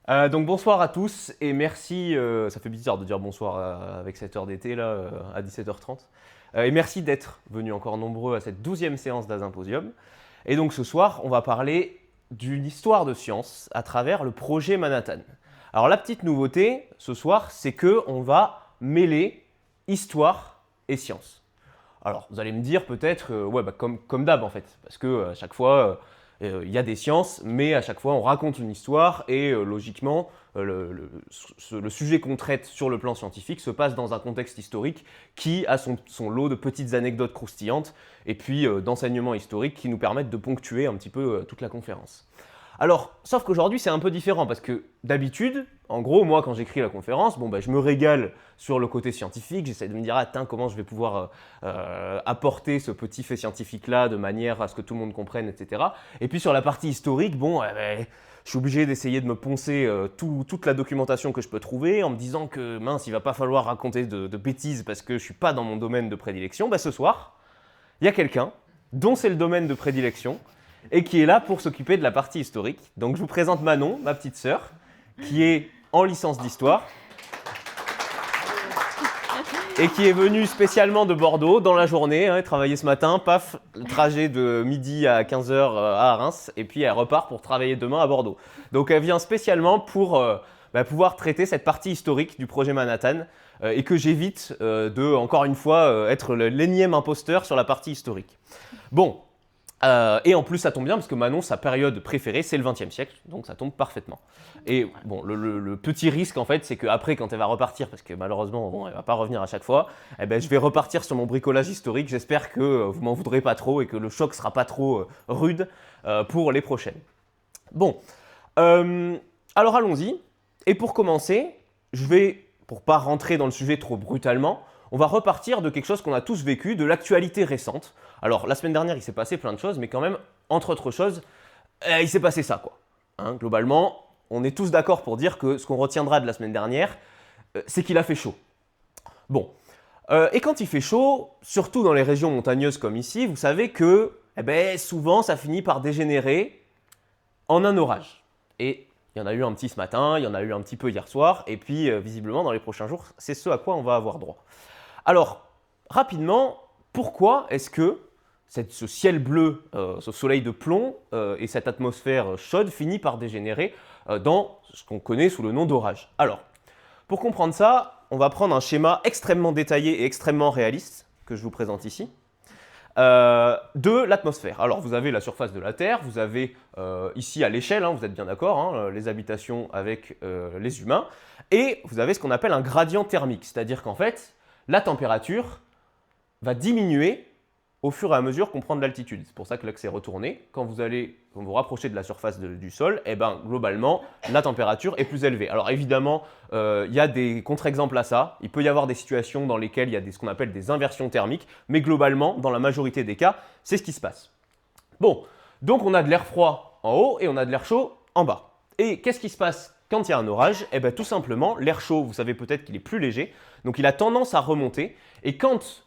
Donc bonsoir à tous et merci, ça fait bizarre de dire bonsoir avec cette heure d'été là à 17h30. Et merci d'être venus encore nombreux à cette 12e séance d'Asymposium. Et donc ce soir, on va parler d'une histoire de science à travers le projet Manhattan. Alors la petite nouveauté ce soir, c'est que on va mêler histoire et science. Alors vous allez me dire peut-être, ouais, comme d'hab en fait, parce que à chaque fois, il y a des sciences, mais à chaque fois on raconte une histoire et logiquement le sujet qu'on traite sur le plan scientifique se passe dans un contexte historique qui a son lot de petites anecdotes croustillantes et puis d'enseignements historiques qui nous permettent de ponctuer un petit peu toute la conférence. Alors, sauf qu'aujourd'hui c'est un peu différent parce que d'habitude, en gros, moi quand j'écris la conférence, je me régale sur le côté scientifique, j'essaie de me dire, comment je vais pouvoir apporter ce petit fait scientifique-là de manière à ce que tout le monde comprenne, etc. Et puis sur la partie historique, je suis obligé d'essayer de me poncer toute la documentation que je peux trouver en me disant que mince, il va pas falloir raconter de bêtises parce que je suis pas dans mon domaine de prédilection. Ce soir, il y a quelqu'un dont c'est le domaine de prédilection et qui est là pour s'occuper de la partie historique. Donc je vous présente Manon, ma petite sœur, qui est en licence d'histoire et qui est venue spécialement de Bordeaux dans la journée, travailler ce matin, paf, le trajet de midi à 15h à Reims, et puis elle repart pour travailler demain à Bordeaux. Donc elle vient spécialement pour pouvoir traiter cette partie historique du projet Manhattan, et que j'évite de, encore une fois, être l'énième imposteur sur la partie historique. Bon, et en plus, ça tombe bien parce que Manon, sa période préférée, c'est le XXe siècle, donc ça tombe parfaitement. Et bon, le petit risque, en fait, c'est qu'après, quand elle va repartir, parce que malheureusement, elle ne va pas revenir à chaque fois, je vais repartir sur mon bricolage historique. J'espère que vous m'en voudrez pas trop et que le choc sera pas trop rude pour les prochaines. Bon, alors allons-y. Et pour commencer, pour pas rentrer dans le sujet trop brutalement, on va repartir de quelque chose qu'on a tous vécu, de l'actualité récente. Alors, la semaine dernière, il s'est passé plein de choses, mais quand même, entre autres choses, il s'est passé ça, quoi. Globalement, on est tous d'accord pour dire que ce qu'on retiendra de la semaine dernière, c'est qu'il a fait chaud. Bon. Et quand il fait chaud, surtout dans les régions montagneuses comme ici, vous savez que souvent, ça finit par dégénérer en un orage. Et il y en a eu un petit ce matin, il y en a eu un petit peu hier soir, et puis visiblement, dans les prochains jours, c'est ce à quoi on va avoir droit. Alors, rapidement, pourquoi est-ce que ce ciel bleu, ce soleil de plomb et cette atmosphère chaude finit par dégénérer dans ce qu'on connaît sous le nom d'orage? Alors, pour comprendre ça, on va prendre un schéma extrêmement détaillé et extrêmement réaliste que je vous présente ici. De l'atmosphère. Alors vous avez la surface de la Terre, vous avez ici à l'échelle, vous êtes bien d'accord, les habitations avec les humains, et vous avez ce qu'on appelle un gradient thermique, c'est-à-dire qu'en fait, la température va diminuer au fur et à mesure qu'on prend de l'altitude. C'est pour ça que l'axe est retourné. Quand vous vous rapprochez de la surface du sol, globalement, la température est plus élevée. Alors évidemment, il y a des contre-exemples à ça. Il peut y avoir des situations dans lesquelles il y a ce qu'on appelle des inversions thermiques, mais globalement, dans la majorité des cas, c'est ce qui se passe. Bon, donc on a de l'air froid en haut et on a de l'air chaud en bas. Et qu'est-ce qui se passe quand il y a un orage? Tout simplement, l'air chaud, vous savez peut-être qu'il est plus léger, donc il a tendance à remonter. Et quand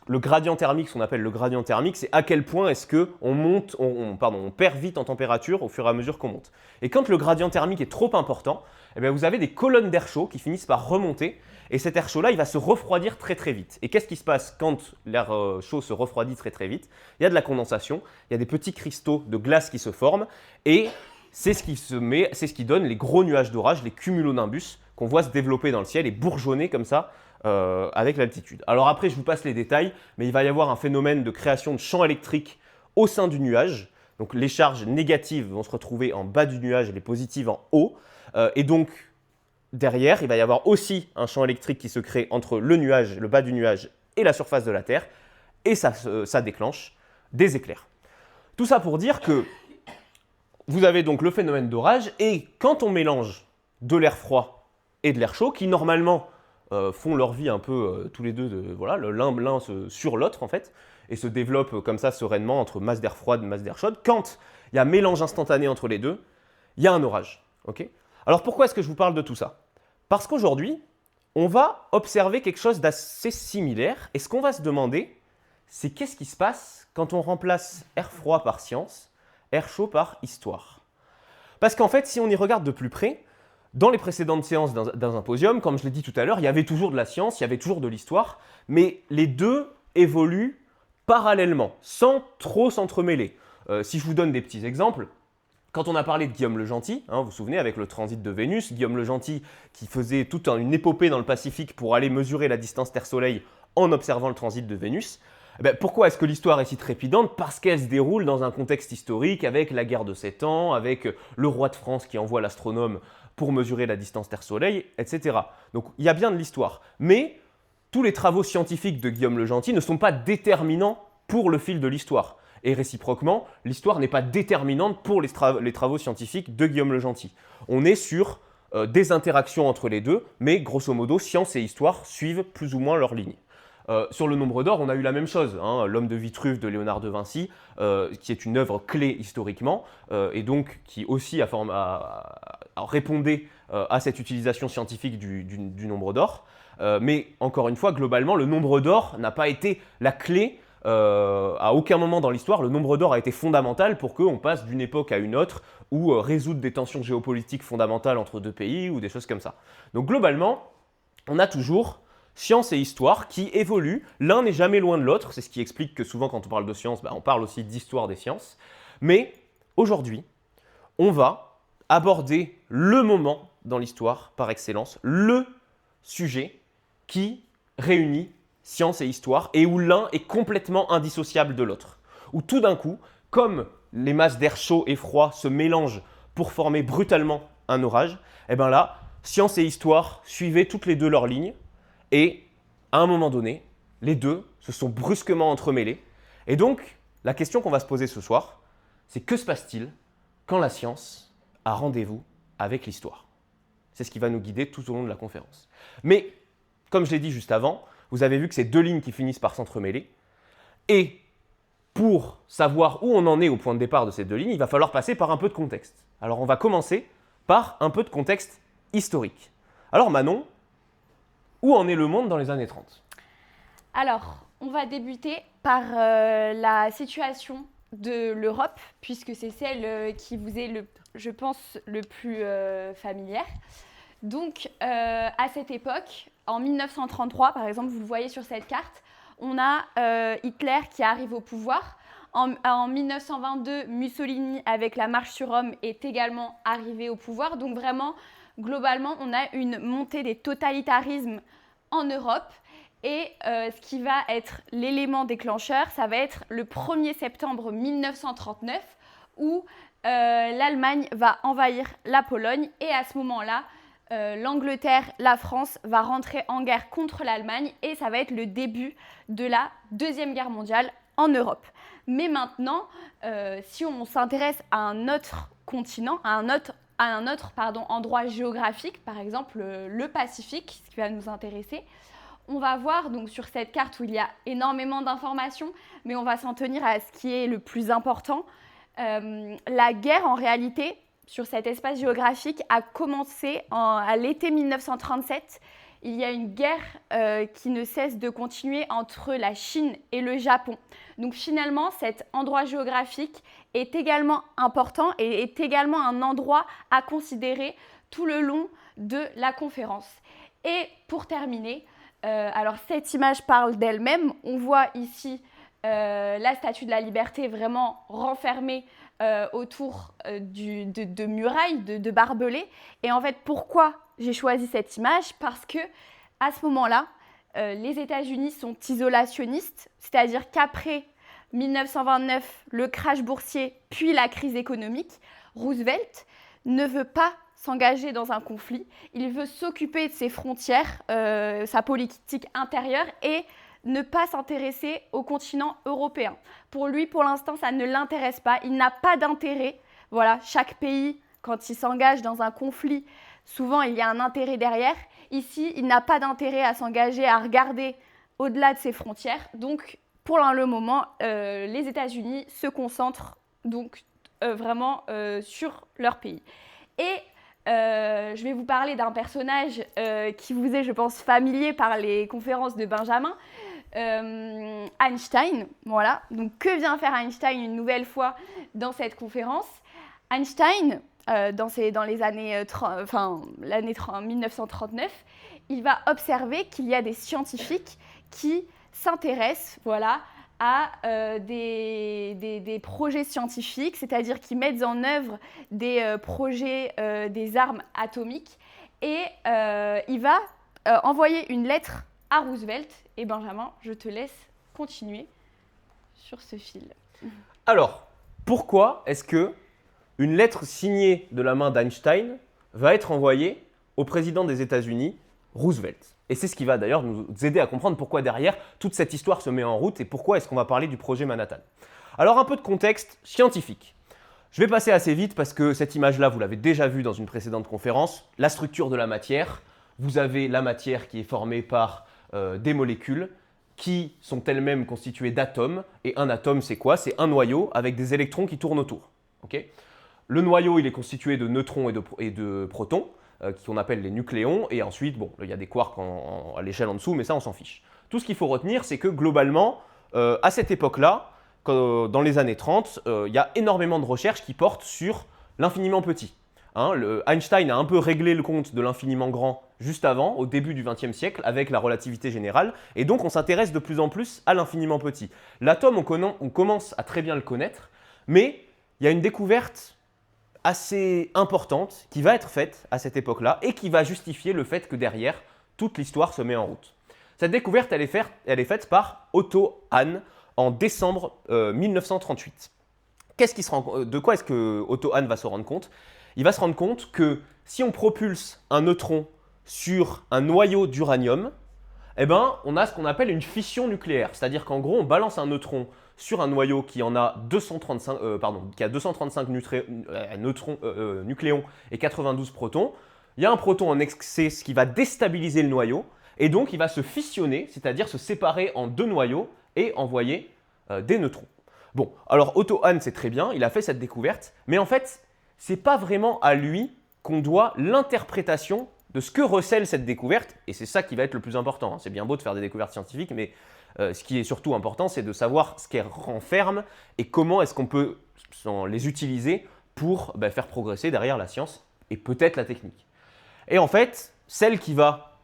le gradient thermique, ce qu'on appelle le gradient thermique, c'est à quel point est-ce on perd vite en température au fur et à mesure qu'on monte. Et quand le gradient thermique est trop important, vous avez des colonnes d'air chaud qui finissent par remonter, et cet air chaud-là, il va se refroidir très très vite. Et qu'est-ce qui se passe quand l'air chaud se refroidit très très vite? Il y a de la condensation, il y a des petits cristaux de glace qui se forment, et c'est ce qui donne les gros nuages d'orage, les cumulonimbus, qu'on voit se développer dans le ciel et bourgeonner comme ça, avec l'altitude. Alors après, je vous passe les détails, mais il va y avoir un phénomène de création de champs électriques au sein du nuage. Donc les charges négatives vont se retrouver en bas du nuage et les positives en haut. Et donc, derrière, il va y avoir aussi un champ électrique qui se crée entre le nuage, le bas du nuage et la surface de la Terre. Et ça déclenche des éclairs. Tout ça pour dire que vous avez donc le phénomène d'orage, et quand on mélange de l'air froid et de l'air chaud, qui normalement font leur vie un peu tous les deux, l'un sur l'autre en fait, et se développent comme ça sereinement entre masse d'air froide et masse d'air chaude. Quand il y a mélange instantané entre les deux, il y a un orage. Okay. Alors pourquoi est-ce que je vous parle de tout ça? Parce qu'aujourd'hui, on va observer quelque chose d'assez similaire, et ce qu'on va se demander, c'est qu'est-ce qui se passe quand on remplace air froid par science, air chaud par histoire? Parce qu'en fait, si on y regarde de plus près, Dans les précédentes séances d'un symposium, comme je l'ai dit tout à l'heure, il y avait toujours de la science, il y avait toujours de l'histoire, mais les deux évoluent parallèlement, sans trop s'entremêler. Si je vous donne des petits exemples, quand on a parlé de Guillaume le Gentil, vous vous souvenez, avec le transit de Vénus, Guillaume le Gentil qui faisait toute une épopée dans le Pacifique pour aller mesurer la distance Terre-Soleil en observant le transit de Vénus. Pourquoi est-ce que l'histoire est si trépidante? Parce qu'elle se déroule dans un contexte historique avec la guerre de 7 ans, avec le roi de France qui envoie l'astronome pour mesurer la distance Terre-Soleil, etc. Donc il y a bien de l'histoire. Mais tous les travaux scientifiques de Guillaume le Gentil ne sont pas déterminants pour le fil de l'histoire. Et réciproquement, l'histoire n'est pas déterminante pour les travaux scientifiques de Guillaume le Gentil. On est sur des interactions entre les deux, mais grosso modo, science et histoire suivent plus ou moins leur ligne. Sur le nombre d'or, on a eu la même chose. L'homme de Vitruve de Léonard de Vinci, qui est une œuvre clé historiquement, et donc qui aussi répondait à cette utilisation scientifique du nombre d'or. Mais encore une fois, globalement, le nombre d'or n'a pas été la clé. À aucun moment dans l'histoire, le nombre d'or a été fondamental pour qu'on passe d'une époque à une autre ou résoudre des tensions géopolitiques fondamentales entre deux pays ou des choses comme ça. Donc globalement, on a toujours science et histoire qui évoluent. L'un n'est jamais loin de l'autre. C'est ce qui explique que souvent quand on parle de science, on parle aussi d'histoire des sciences. Mais aujourd'hui, on va aborder le moment dans l'histoire par excellence, le sujet qui réunit science et histoire, et où l'un est complètement indissociable de l'autre. Où tout d'un coup, comme les masses d'air chaud et froid se mélangent pour former brutalement un orage, et bien là, science et histoire suivaient toutes les deux leur ligne, et à un moment donné, les deux se sont brusquement entremêlés. Et donc, la question qu'on va se poser ce soir, c'est que se passe-t-il quand la science a rendez-vous avec l'histoire? C'est ce qui va nous guider tout au long de la conférence. Mais, comme je l'ai dit juste avant, vous avez vu que c'est deux lignes qui finissent par s'entremêler. Et pour savoir où on en est au point de départ de ces deux lignes, il va falloir passer par un peu de contexte. Alors on va commencer par un peu de contexte historique. Alors Manon, où en est le monde dans les années 30? Alors, on va débuter par la situation de l'Europe, puisque c'est celle qui vous est, je pense, le plus familière. Donc, à cette époque, en 1933, par exemple, vous le voyez sur cette carte, on a Hitler qui arrive au pouvoir. En 1922, Mussolini, avec la marche sur Rome, est également arrivé au pouvoir. Donc vraiment, globalement, on a une montée des totalitarismes en Europe. Et ce qui va être l'élément déclencheur, ça va être le 1er septembre 1939, où l'Allemagne va envahir la Pologne. Et à ce moment-là, l'Angleterre, la France va rentrer en guerre contre l'Allemagne et ça va être le début de la Deuxième Guerre mondiale en Europe. Mais maintenant, si on s'intéresse à un autre continent, à un autre endroit géographique, par exemple le Pacifique, ce qui va nous intéresser, on va voir donc sur cette carte où il y a énormément d'informations, mais on va s'en tenir à ce qui est le plus important. La guerre, en réalité, sur cet espace géographique, a commencé à l'été 1937. Il y a une guerre qui ne cesse de continuer entre la Chine et le Japon. Donc finalement, cet endroit géographique est également important et est également un endroit à considérer tout le long de la conférence. Et pour terminer, alors cette image parle d'elle-même. On voit ici la Statue de la Liberté vraiment renfermée autour de murailles, de barbelés. Et en fait, pourquoi j'ai choisi cette image? Parce que à ce moment-là, les États-Unis sont isolationnistes, c'est-à-dire qu'après 1929, le crash boursier, puis la crise économique, Roosevelt ne veut pas s'engager dans un conflit. Il veut s'occuper de ses frontières, sa politique intérieure et ne pas s'intéresser au continent européen. Pour lui, pour l'instant, ça ne l'intéresse pas. Il n'a pas d'intérêt. Voilà, chaque pays, quand il s'engage dans un conflit, souvent il y a un intérêt derrière. Ici, il n'a pas d'intérêt à s'engager, à regarder au-delà de ses frontières. Donc, pour le moment, les États-Unis se concentrent donc vraiment sur leur pays. Et je vais vous parler d'un personnage qui vous est, je pense, familier par les conférences de Benjamin. Einstein, voilà. Donc, que vient faire Einstein une nouvelle fois dans cette conférence? Einstein, dans les années l'année 1939, il va observer qu'il y a des scientifiques qui s'intéressent à des projets scientifiques, c'est-à-dire qui mettent en œuvre des projets des armes atomiques. Et il va envoyer une lettre à Roosevelt. Et Benjamin, je te laisse continuer sur ce fil. Alors, pourquoi est-ce que une lettre signée de la main d'Einstein va être envoyée au président des États-Unis, Roosevelt? Et c'est ce qui va d'ailleurs nous aider à comprendre pourquoi derrière toute cette histoire se met en route et pourquoi est-ce qu'on va parler du projet Manhattan. Alors un peu de contexte scientifique. Je vais passer assez vite parce que cette image-là, vous l'avez déjà vue dans une précédente conférence. La structure de la matière. Vous avez la matière qui est formée par des molécules qui sont elles-mêmes constituées d'atomes. Et un atome, c'est quoi? C'est un noyau avec des électrons qui tournent autour. Okay. Le noyau, il est constitué de neutrons et de protons, qu'on appelle les nucléons. Et ensuite, bon, il y a des quarks à l'échelle en dessous, mais ça, on s'en fiche. Tout ce qu'il faut retenir, c'est que globalement, à cette époque-là, dans les années 30, il y a énormément de recherches qui portent sur l'infiniment petit. Einstein a un peu réglé le compte de l'infiniment grand juste avant, au début du XXe siècle, avec la relativité générale, et donc on s'intéresse de plus en plus à l'infiniment petit. L'atome, on commence à très bien le connaître, mais il y a une découverte assez importante qui va être faite à cette époque-là et qui va justifier le fait que derrière, toute l'histoire se met en route. Cette découverte, elle est faite par Otto Hahn en décembre 1938. De quoi est-ce que Otto Hahn va se rendre compte? Il va se rendre compte que si on propulse un neutron sur un noyau d'uranium, eh ben, on a ce qu'on appelle une fission nucléaire. C'est-à-dire qu'en gros, on balance un neutron sur un noyau qui a 235 nucléons et 92 protons. Il y a un proton en excès, ce qui va déstabiliser le noyau, et donc il va se fissionner, c'est-à-dire se séparer en deux noyaux et envoyer des neutrons. Bon, alors Otto Hahn, c'est très bien, il a fait cette découverte, mais en fait, c'est pas vraiment à lui qu'on doit l'interprétation de ce que recèle cette découverte, et c'est ça qui va être le plus important. C'est bien beau de faire des découvertes scientifiques, mais ce qui est surtout important, c'est de savoir ce qu'elles renferment et comment est-ce qu'on peut les utiliser pour faire progresser derrière la science et peut-être la technique. Et en fait, celle qui va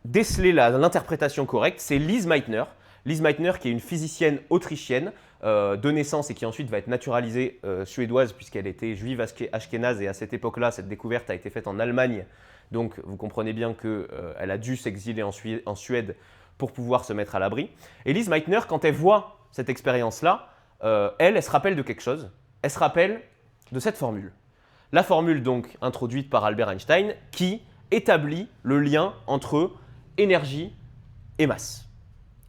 déceler l'interprétation correcte, c'est Lise Meitner. Lise Meitner, qui est une physicienne autrichienne de naissance et qui ensuite va être naturalisée suédoise puisqu'elle était juive ashkénaze, et à cette époque-là, cette découverte a été faite en Allemagne. Donc vous comprenez bien qu'elle a dû s'exiler en Suède pour pouvoir se mettre à l'abri. Et Lise Meitner, quand elle voit cette expérience-là, elle se rappelle de quelque chose. Elle se rappelle de cette formule. La formule donc introduite par Albert Einstein qui établit le lien entre énergie et masse.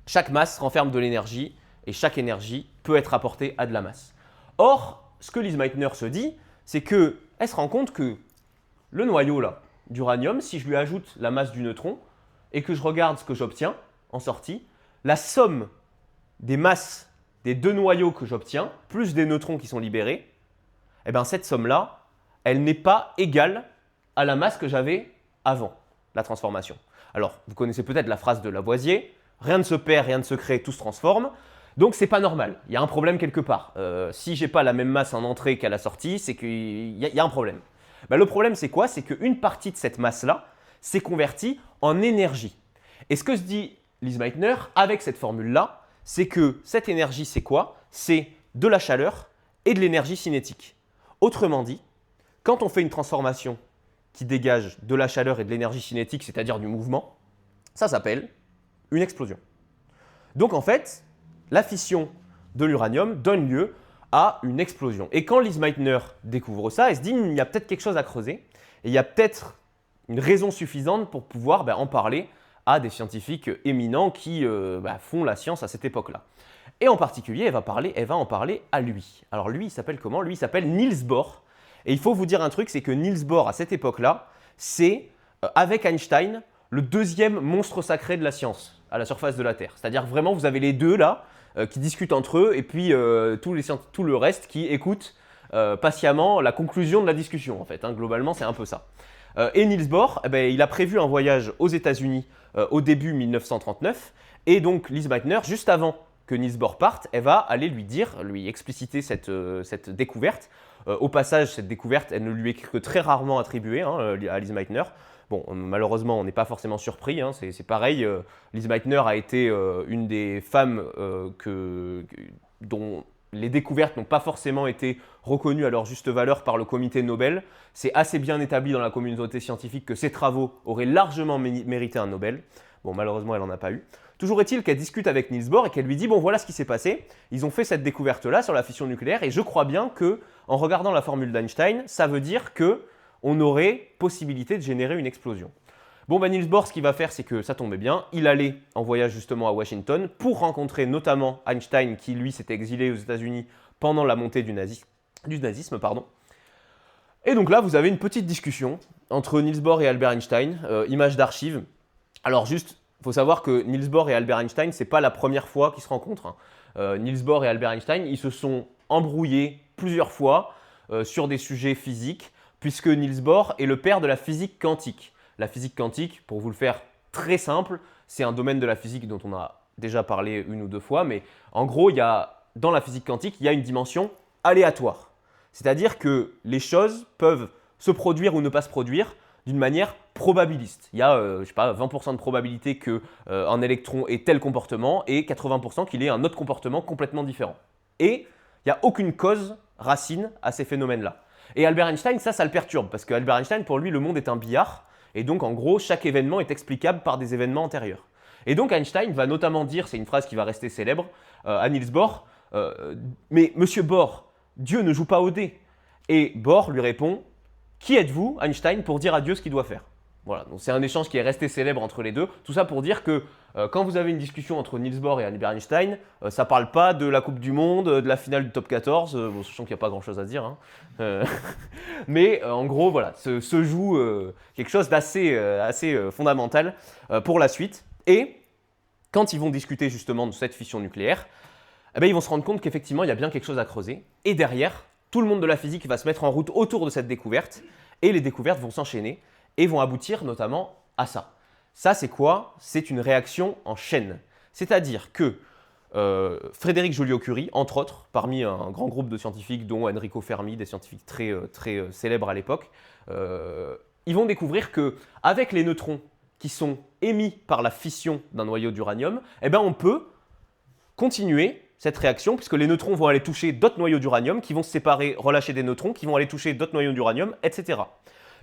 Chaque masse renferme de l'énergie et chaque énergie peut être apportée à de la masse. Or, ce que Lise Meitner se dit, c'est qu'elle se rend compte que le noyau là, d'uranium, si je lui ajoute la masse du neutron et que je regarde ce que j'obtiens en sortie, la somme des masses des deux noyaux que j'obtiens, plus des neutrons qui sont libérés, eh bien cette somme-là, elle n'est pas égale à la masse que j'avais avant la transformation. Alors, vous connaissez peut-être la phrase de Lavoisier, rien ne se perd, rien ne se crée, tout se transforme. Donc c'est pas normal, il y a un problème quelque part. Si j'ai pas la même masse en entrée qu'à la sortie, c'est qu'il y a un problème. Le problème, c'est quoi? C'est qu'une partie de cette masse-là s'est convertie en énergie. Et ce que se dit Lise Meitner avec cette formule-là, c'est que cette énergie, c'est quoi? C'est de la chaleur et de l'énergie cinétique. Autrement dit, quand on fait une transformation qui dégage de la chaleur et de l'énergie cinétique, c'est-à-dire du mouvement, ça s'appelle une explosion. Donc en fait, la fission de l'uranium donne lieu à une explosion. Et quand Lise Meitner découvre ça, elle se dit il y a peut-être quelque chose à creuser et il y a peut-être une raison suffisante pour pouvoir en parler à des scientifiques éminents qui font la science à cette époque-là. Et en particulier, elle va en parler à lui. Alors lui, il s'appelle comment? Lui, il s'appelle Niels Bohr. Et il faut vous dire un truc, c'est que Niels Bohr, à cette époque-là, c'est, avec Einstein, le deuxième monstre sacré de la science à la surface de la Terre. C'est-à-dire vraiment, vous avez les deux là, qui discutent entre eux, et puis tout le reste qui écoute patiemment la conclusion de la discussion, en fait. Globalement, c'est un peu ça. Et Niels Bohr, il a prévu un voyage aux États-Unis au début 1939, et donc Lise Meitner, juste avant que Niels Bohr parte, elle va aller lui expliciter cette découverte Au passage, cette découverte, elle ne lui est que très rarement attribuée à Lise Meitner. Bon, malheureusement, on n'est pas forcément surpris, hein, c'est pareil. Lise Meitner a été une des femmes dont les découvertes n'ont pas forcément été reconnues à leur juste valeur par le comité Nobel. C'est assez bien établi dans la communauté scientifique que ses travaux auraient largement mérité un Nobel. Bon, malheureusement, elle n'en a pas eu. Toujours est-il qu'elle discute avec Niels Bohr et qu'elle lui dit « Bon, voilà ce qui s'est passé. Ils ont fait cette découverte-là sur la fission nucléaire et je crois bien que, en regardant la formule d'Einstein, ça veut dire que on aurait possibilité de générer une explosion. » Bon, Niels Bohr, ce qu'il va faire, c'est que ça tombait bien. Il allait en voyage justement à Washington pour rencontrer notamment Einstein, qui lui s'était exilé aux États-Unis pendant la montée du nazisme. Et donc là, vous avez une petite discussion entre Niels Bohr et Albert Einstein, image d'archives. Alors juste, il faut savoir que Niels Bohr et Albert Einstein, ce n'est pas la première fois qu'ils se rencontrent. Niels Bohr et Albert Einstein, ils se sont embrouillés plusieurs fois sur des sujets physiques, puisque Niels Bohr est le père de la physique quantique. La physique quantique, pour vous le faire très simple, c'est un domaine de la physique dont on a déjà parlé une ou deux fois, mais en gros, dans la physique quantique, il y a une dimension aléatoire. C'est-à-dire que les choses peuvent se produire ou ne pas se produire d'une manière probabiliste. Il y a, 20% de probabilité qu'un électron ait tel comportement et 80% qu'il ait un autre comportement complètement différent. Et il n'y a aucune cause racine à ces phénomènes-là. Et Albert Einstein, ça le perturbe, parce qu'Albert Einstein, pour lui, le monde est un billard. Et donc, en gros, chaque événement est explicable par des événements antérieurs. Et donc, Einstein va notamment dire, c'est une phrase qui va rester célèbre, à Niels Bohr, mais monsieur Bohr, Dieu ne joue pas au dé. Et Bohr lui répond, qui êtes-vous, Einstein, pour dire à Dieu ce qu'il doit faire? Voilà, donc c'est un échange qui est resté célèbre entre les deux. Tout ça pour dire que quand vous avez une discussion entre Niels Bohr et Albert Einstein, ça ne parle pas de la Coupe du Monde, de la finale du top 14, sachant qu'il n'y a pas grand-chose à dire. Hein. Mais en gros, voilà, se joue quelque chose d'assez fondamental pour la suite. Et quand ils vont discuter justement de cette fission nucléaire, ils vont se rendre compte qu'effectivement, il y a bien quelque chose à creuser. Et derrière, tout le monde de la physique va se mettre en route autour de cette découverte. Et les découvertes vont s'enchaîner et vont aboutir notamment à ça. Ça, c'est quoi? C'est une réaction en chaîne. C'est-à-dire que Frédéric Joliot-Curie, entre autres, parmi un grand groupe de scientifiques, dont Enrico Fermi, des scientifiques très célèbres à l'époque, ils vont découvrir qu'avec les neutrons qui sont émis par la fission d'un noyau d'uranium, on peut continuer cette réaction, puisque les neutrons vont aller toucher d'autres noyaux d'uranium, qui vont se séparer, relâcher des neutrons, qui vont aller toucher d'autres noyaux d'uranium, etc.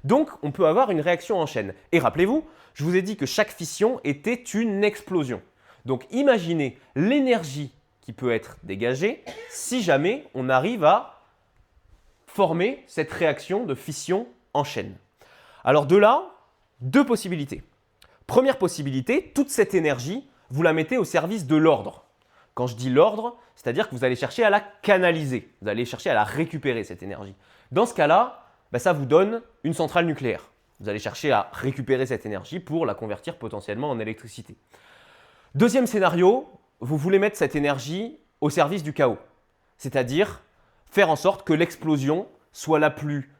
Donc, on peut avoir une réaction en chaîne. Et rappelez-vous, je vous ai dit que chaque fission était une explosion. Donc, imaginez l'énergie qui peut être dégagée si jamais on arrive à former cette réaction de fission en chaîne. Alors de là, deux possibilités. Première possibilité, toute cette énergie, vous la mettez au service de l'ordre. Quand je dis l'ordre, c'est-à-dire que vous allez chercher à la canaliser, vous allez chercher à la récupérer, cette énergie. Dans ce cas-là, ça vous donne une centrale nucléaire. Vous allez chercher à récupérer cette énergie pour la convertir potentiellement en électricité. Deuxième scénario, vous voulez mettre cette énergie au service du chaos, c'est-à-dire faire en sorte que l'explosion soit la plus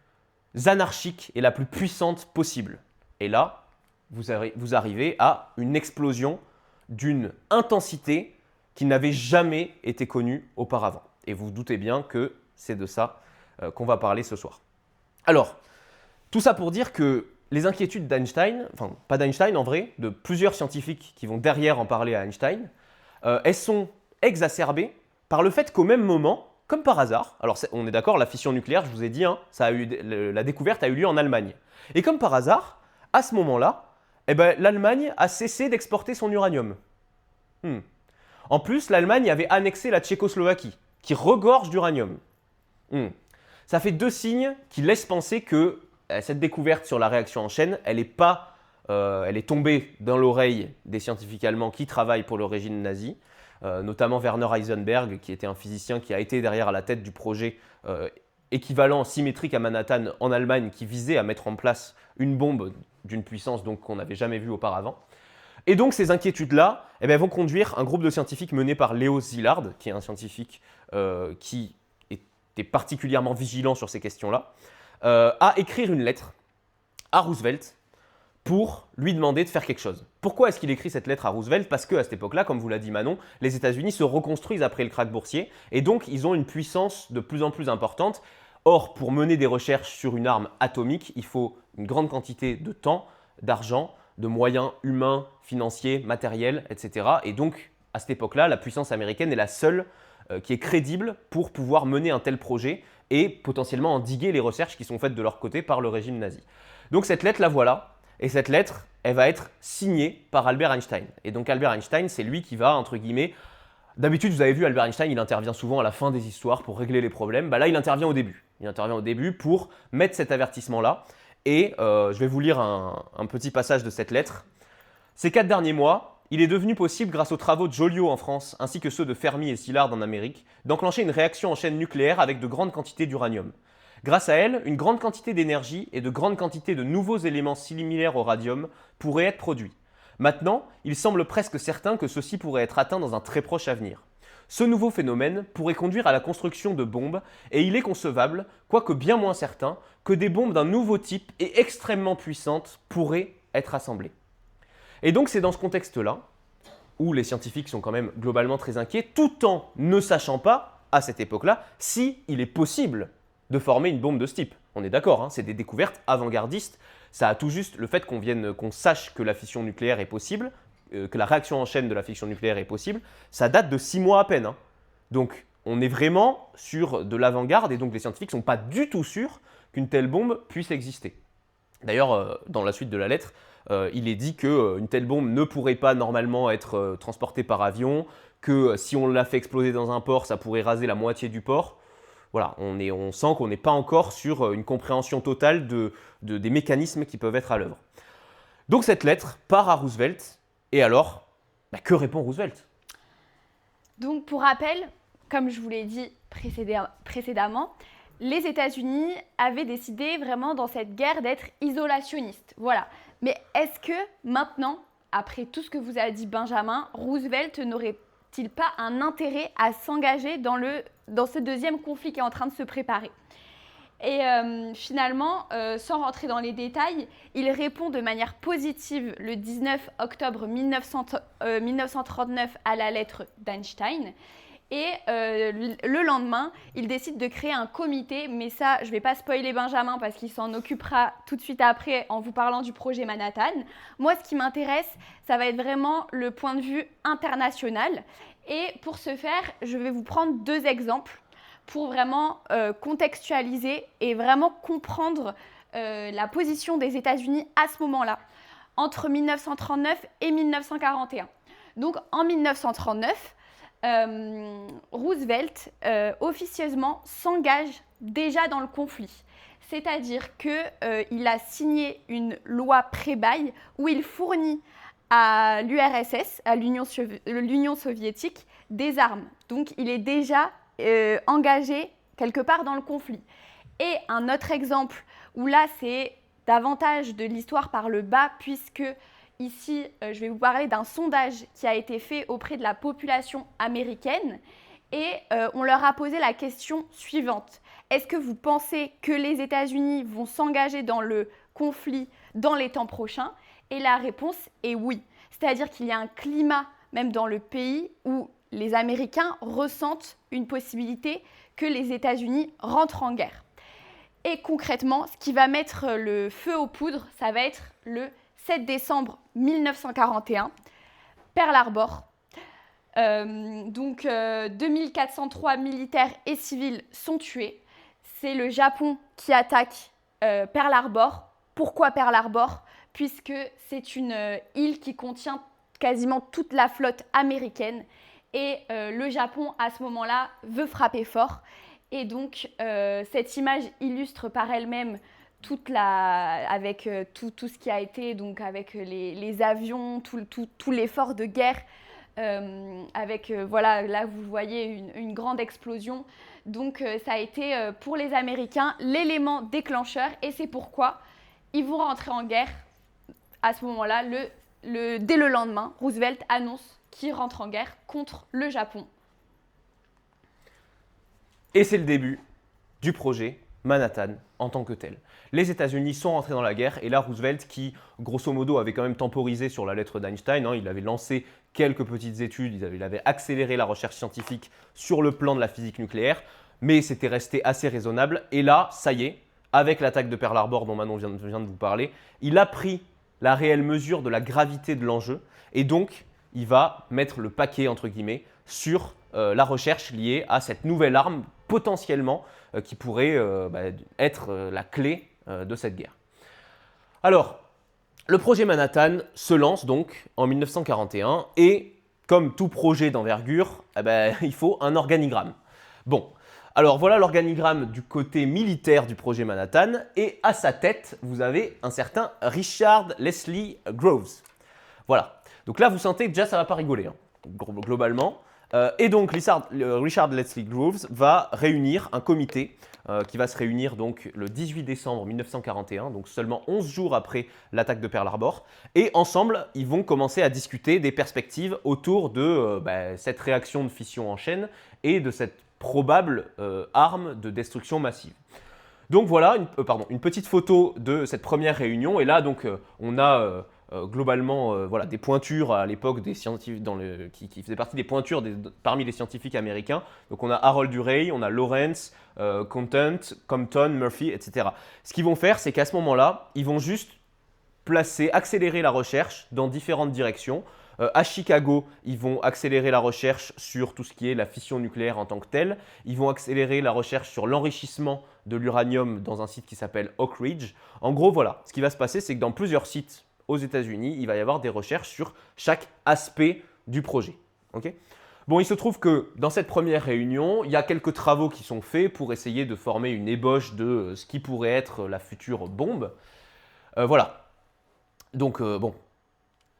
anarchique et la plus puissante possible. Et là, vous arrivez à une explosion d'une intensité qui n'avait jamais été connue auparavant. Et vous vous doutez bien que c'est de ça qu'on va parler ce soir. Alors, tout ça pour dire que les inquiétudes d'Einstein, enfin pas d'Einstein en vrai, de plusieurs scientifiques qui vont derrière en parler à Einstein, elles sont exacerbées par le fait qu'au même moment, comme par hasard, alors on est d'accord, la fission nucléaire, je vous ai dit, la découverte a eu lieu en Allemagne. Et comme par hasard, à ce moment-là, l'Allemagne a cessé d'exporter son uranium. En plus, l'Allemagne avait annexé la Tchécoslovaquie, qui regorge d'uranium. Ça fait deux signes qui laissent penser que cette découverte sur la réaction en chaîne, elle est tombée dans l'oreille des scientifiques allemands qui travaillent pour le régime nazi, notamment Werner Heisenberg, qui était un physicien qui a été derrière à la tête du projet équivalent symétrique à Manhattan en Allemagne, qui visait à mettre en place une bombe d'une puissance qu'on n'avait jamais vue auparavant. Et donc ces inquiétudes-là vont conduire un groupe de scientifiques mené par Leo Szilard, qui est un scientifique qui était particulièrement vigilant sur ces questions-là, à écrire une lettre à Roosevelt pour lui demander de faire quelque chose. Pourquoi est-ce qu'il écrit cette lettre à Roosevelt? Parce qu'à cette époque-là, comme vous l'a dit Manon, les États-Unis se reconstruisent après le krach boursier et donc ils ont une puissance de plus en plus importante. Or, pour mener des recherches sur une arme atomique, il faut une grande quantité de temps, d'argent, de moyens humains, financiers, matériels, etc. Et donc, à cette époque-là, la puissance américaine est la seule qui est crédible pour pouvoir mener un tel projet et potentiellement endiguer les recherches qui sont faites de leur côté par le régime nazi. Donc cette lettre, la voilà. Et cette lettre, elle va être signée par Albert Einstein. Et donc Albert Einstein, c'est lui qui va, entre guillemets, d'habitude, vous avez vu, Albert Einstein, il intervient souvent à la fin des histoires pour régler les problèmes. Bah là, il intervient au début. Il intervient au début pour mettre cet avertissement-là. Et je vais vous lire un petit passage de cette lettre. Ces 4 derniers mois, il est devenu possible, grâce aux travaux de Joliot en France, ainsi que ceux de Fermi et Szilard en Amérique, d'enclencher une réaction en chaîne nucléaire avec de grandes quantités d'uranium. Grâce à elle, une grande quantité d'énergie et de grandes quantités de nouveaux éléments similaires au radium pourraient être produits. Maintenant, il semble presque certain que ceci pourrait être atteint dans un très proche avenir. Ce nouveau phénomène pourrait conduire à la construction de bombes, et il est concevable, quoique bien moins certain, que des bombes d'un nouveau type et extrêmement puissantes pourraient être assemblées. Et donc c'est dans ce contexte-là, où les scientifiques sont quand même globalement très inquiets, tout en ne sachant pas, à cette époque-là, si il est possible de former une bombe de ce type. On est d'accord, hein, c'est des découvertes avant-gardistes. Ça a tout juste le fait qu'on sache que la fission nucléaire est possible, que la réaction en chaîne de la fission nucléaire est possible, ça date de 6 mois à peine. Hein. Donc on est vraiment sur de l'avant-garde et donc les scientifiques ne sont pas du tout sûrs qu'une telle bombe puisse exister. D'ailleurs, dans la suite de la lettre, il est dit qu'une telle bombe ne pourrait pas normalement être transportée par avion, que si on la fait exploser dans un port, ça pourrait raser la moitié du port. Voilà, on sent qu'on n'est pas encore sur une compréhension totale des mécanismes qui peuvent être à l'œuvre. Donc cette lettre part à Roosevelt, et alors, que répond Roosevelt ? Donc pour rappel, comme je vous l'ai dit précédemment, les États-Unis avaient décidé vraiment dans cette guerre d'être isolationnistes. Voilà. Mais est-ce que maintenant, après tout ce que vous a dit Benjamin, Roosevelt n'aurait-il pas un intérêt à s'engager dans ce deuxième conflit qui est en train de se préparer ? Et finalement, sans rentrer dans les détails, il répond de manière positive le 19 octobre 1939 à la lettre d'Einstein. Et le lendemain, il décide de créer un comité, mais ça, je ne vais pas spoiler Benjamin parce qu'il s'en occupera tout de suite après en vous parlant du projet Manhattan. Moi, ce qui m'intéresse, ça va être vraiment le point de vue international. Et pour ce faire, je vais vous prendre 2 exemples pour vraiment contextualiser et vraiment comprendre la position des États-Unis à ce moment-là, entre 1939 et 1941. Donc, en 1939, Roosevelt officieusement s'engage déjà dans le conflit. C'est-à-dire qu'il a signé une loi pré-bail où il fournit à l'URSS, à l'Union soviétique, des armes. Donc il est déjà engagé quelque part dans le conflit. Et un autre exemple où là c'est davantage de l'histoire par le bas, puisque ici, je vais vous parler d'un sondage qui a été fait auprès de la population américaine et on leur a posé la question suivante. Est-ce que vous pensez que les États-Unis vont s'engager dans le conflit dans les temps prochains ? Et la réponse est oui. C'est-à-dire qu'il y a un climat, même dans le pays, où les Américains ressentent une possibilité que les États-Unis rentrent en guerre. Et concrètement, ce qui va mettre le feu aux poudres, ça va être le 7 décembre 1941, Pearl Harbor. 2403 militaires et civils sont tués. C'est le Japon qui attaque Pearl Harbor. Pourquoi Pearl Harbor ? Puisque c'est une île qui contient quasiment toute la flotte américaine. Et le Japon, à ce moment-là, veut frapper fort. Et donc, cette image illustre par elle-même avec tout ce qui a été, donc avec les avions, tout l'effort de guerre, voilà, là vous voyez une grande explosion. Donc ça a été pour les Américains l'élément déclencheur et c'est pourquoi ils vont rentrer en guerre à ce moment-là. Dès le lendemain, Roosevelt annonce qu'il rentre en guerre contre le Japon. Et c'est le début du projet Manhattan en tant que tel. Les États-Unis sont rentrés dans la guerre et là Roosevelt, qui grosso modo avait quand même temporisé sur la lettre d'Einstein, il avait lancé quelques petites études, il avait accéléré la recherche scientifique sur le plan de la physique nucléaire, mais c'était resté assez raisonnable. Et là, ça y est, avec l'attaque de Pearl Harbor dont Manon vient de vous parler, il a pris la réelle mesure de la gravité de l'enjeu et donc il va mettre le paquet, entre guillemets, sur la recherche liée à cette nouvelle arme potentiellement qui pourrait être la clé de cette guerre. Alors, le projet Manhattan se lance donc en 1941 et comme tout projet d'envergure, il faut un organigramme. Bon, alors voilà l'organigramme du côté militaire du projet Manhattan et à sa tête, vous avez un certain Richard Leslie Groves. Voilà, donc là vous sentez que déjà ça ne va pas rigoler, hein, globalement. Et donc Richard Leslie Groves va réunir un comité qui va se réunir donc le 18 décembre 1941, donc seulement 11 jours après l'attaque de Pearl Harbor. Et ensemble, ils vont commencer à discuter des perspectives autour de cette réaction de fission en chaîne et de cette probable arme de destruction massive. Donc voilà une petite photo de cette première réunion. Et là, donc, on a globalement des pointures à l'époque des scientifiques qui faisaient partie des pointures parmi les scientifiques américains. Donc on a Harold Urey, on a Lawrence, Compton, Murphy, etc. Ce qu'ils vont faire, c'est qu'à ce moment-là, ils vont juste accélérer la recherche dans différentes directions. À Chicago, ils vont accélérer la recherche sur tout ce qui est la fission nucléaire en tant que telle. Ils vont accélérer la recherche sur l'enrichissement de l'uranium dans un site qui s'appelle Oak Ridge. En gros, voilà, ce qui va se passer, c'est que dans plusieurs sites aux États-Unis, il va y avoir des recherches sur chaque aspect du projet. Okay. Bon, il se trouve que dans cette première réunion, il y a quelques travaux qui sont faits pour essayer de former une ébauche de ce qui pourrait être la future bombe. Voilà. Donc, bon,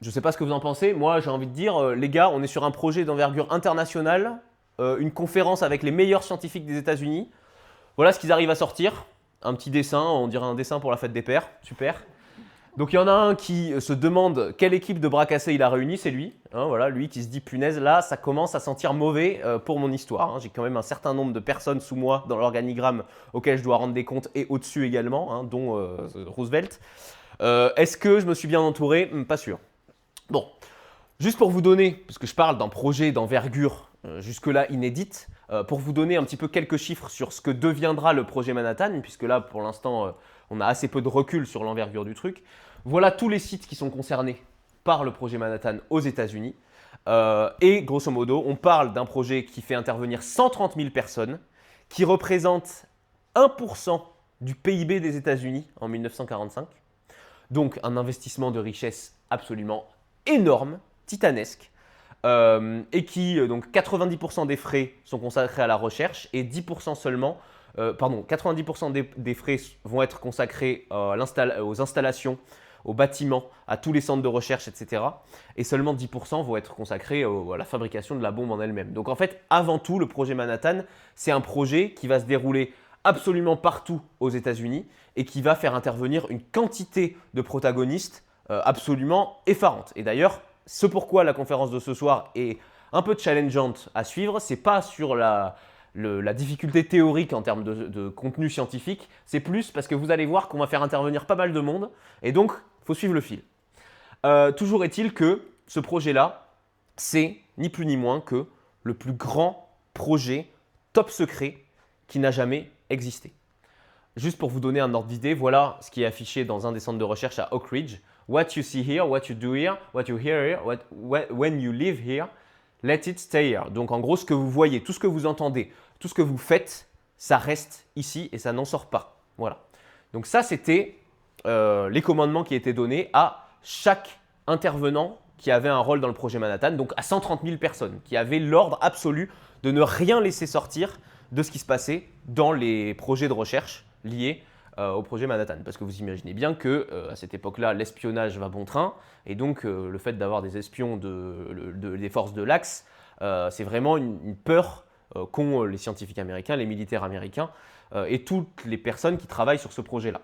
je ne sais pas ce que vous en pensez. Moi, j'ai envie de dire, les gars, on est sur un projet d'envergure internationale, une conférence avec les meilleurs scientifiques des États-Unis. Voilà ce qu'ils arrivent à sortir. Un petit dessin, on dirait un dessin pour la fête des pères. Super. Donc il y en a un qui se demande quelle équipe de bras cassés il a réuni, c'est lui. Hein, voilà, lui qui se dit punaise, là ça commence à sentir mauvais pour mon histoire. Hein. J'ai quand même un certain nombre de personnes sous moi dans l'organigramme auquel je dois rendre des comptes et au-dessus également, hein, dont Roosevelt. Est-ce que je me suis bien entouré? Pas sûr. Bon, juste pour vous donner, parce que je parle d'un projet d'envergure jusque-là inédite, pour vous donner un petit peu quelques chiffres sur ce que deviendra le projet Manhattan, puisque là pour l'instant on a assez peu de recul sur l'envergure du truc. Voilà tous les sites qui sont concernés par le projet Manhattan aux États-Unis. Et grosso modo, on parle d'un projet qui fait intervenir 130 000 personnes, qui représente 1% du PIB des États-Unis en 1945. Donc un investissement de richesse absolument énorme, titanesque, et qui, donc 90% des frais sont consacrés à la recherche et 10% seulement 90% des frais vont être consacrés aux installations, aux bâtiments, à tous les centres de recherche, etc. Et seulement 10% vont être consacrés à la fabrication de la bombe en elle-même. Donc en fait, avant tout, le projet Manhattan, c'est un projet qui va se dérouler absolument partout aux États-Unis et qui va faire intervenir une quantité de protagonistes absolument effarante. Et d'ailleurs, ce pourquoi la conférence de ce soir est un peu challengeante à suivre, c'est pas sur la difficulté théorique en termes de contenu scientifique, c'est plus parce que vous allez voir qu'on va faire intervenir pas mal de monde, et donc il faut suivre le fil. Toujours est-il que ce projet-là, c'est ni plus ni moins que le plus grand projet top secret qui n'a jamais existé. Juste pour vous donner un ordre d'idée, voilà ce qui est affiché dans un des centres de recherche à Oak Ridge. What you see here, what you do here, what you hear here, when you live here, let it stay here. Donc en gros, ce que vous voyez, tout ce que vous entendez, tout ce que vous faites, ça reste ici et ça n'en sort pas. Voilà. Donc ça, c'était les commandements qui étaient donnés à chaque intervenant qui avait un rôle dans le projet Manhattan, donc à 130 000 personnes, qui avaient l'ordre absolu de ne rien laisser sortir de ce qui se passait dans les projets de recherche liés au projet Manhattan. Parce que vous imaginez bien qu'à cette époque-là, l'espionnage va bon train, et donc le fait d'avoir des espions des forces de l'Axe, c'est vraiment une peur qu'ont les scientifiques américains, les militaires américains, et toutes les personnes qui travaillent sur ce projet-là.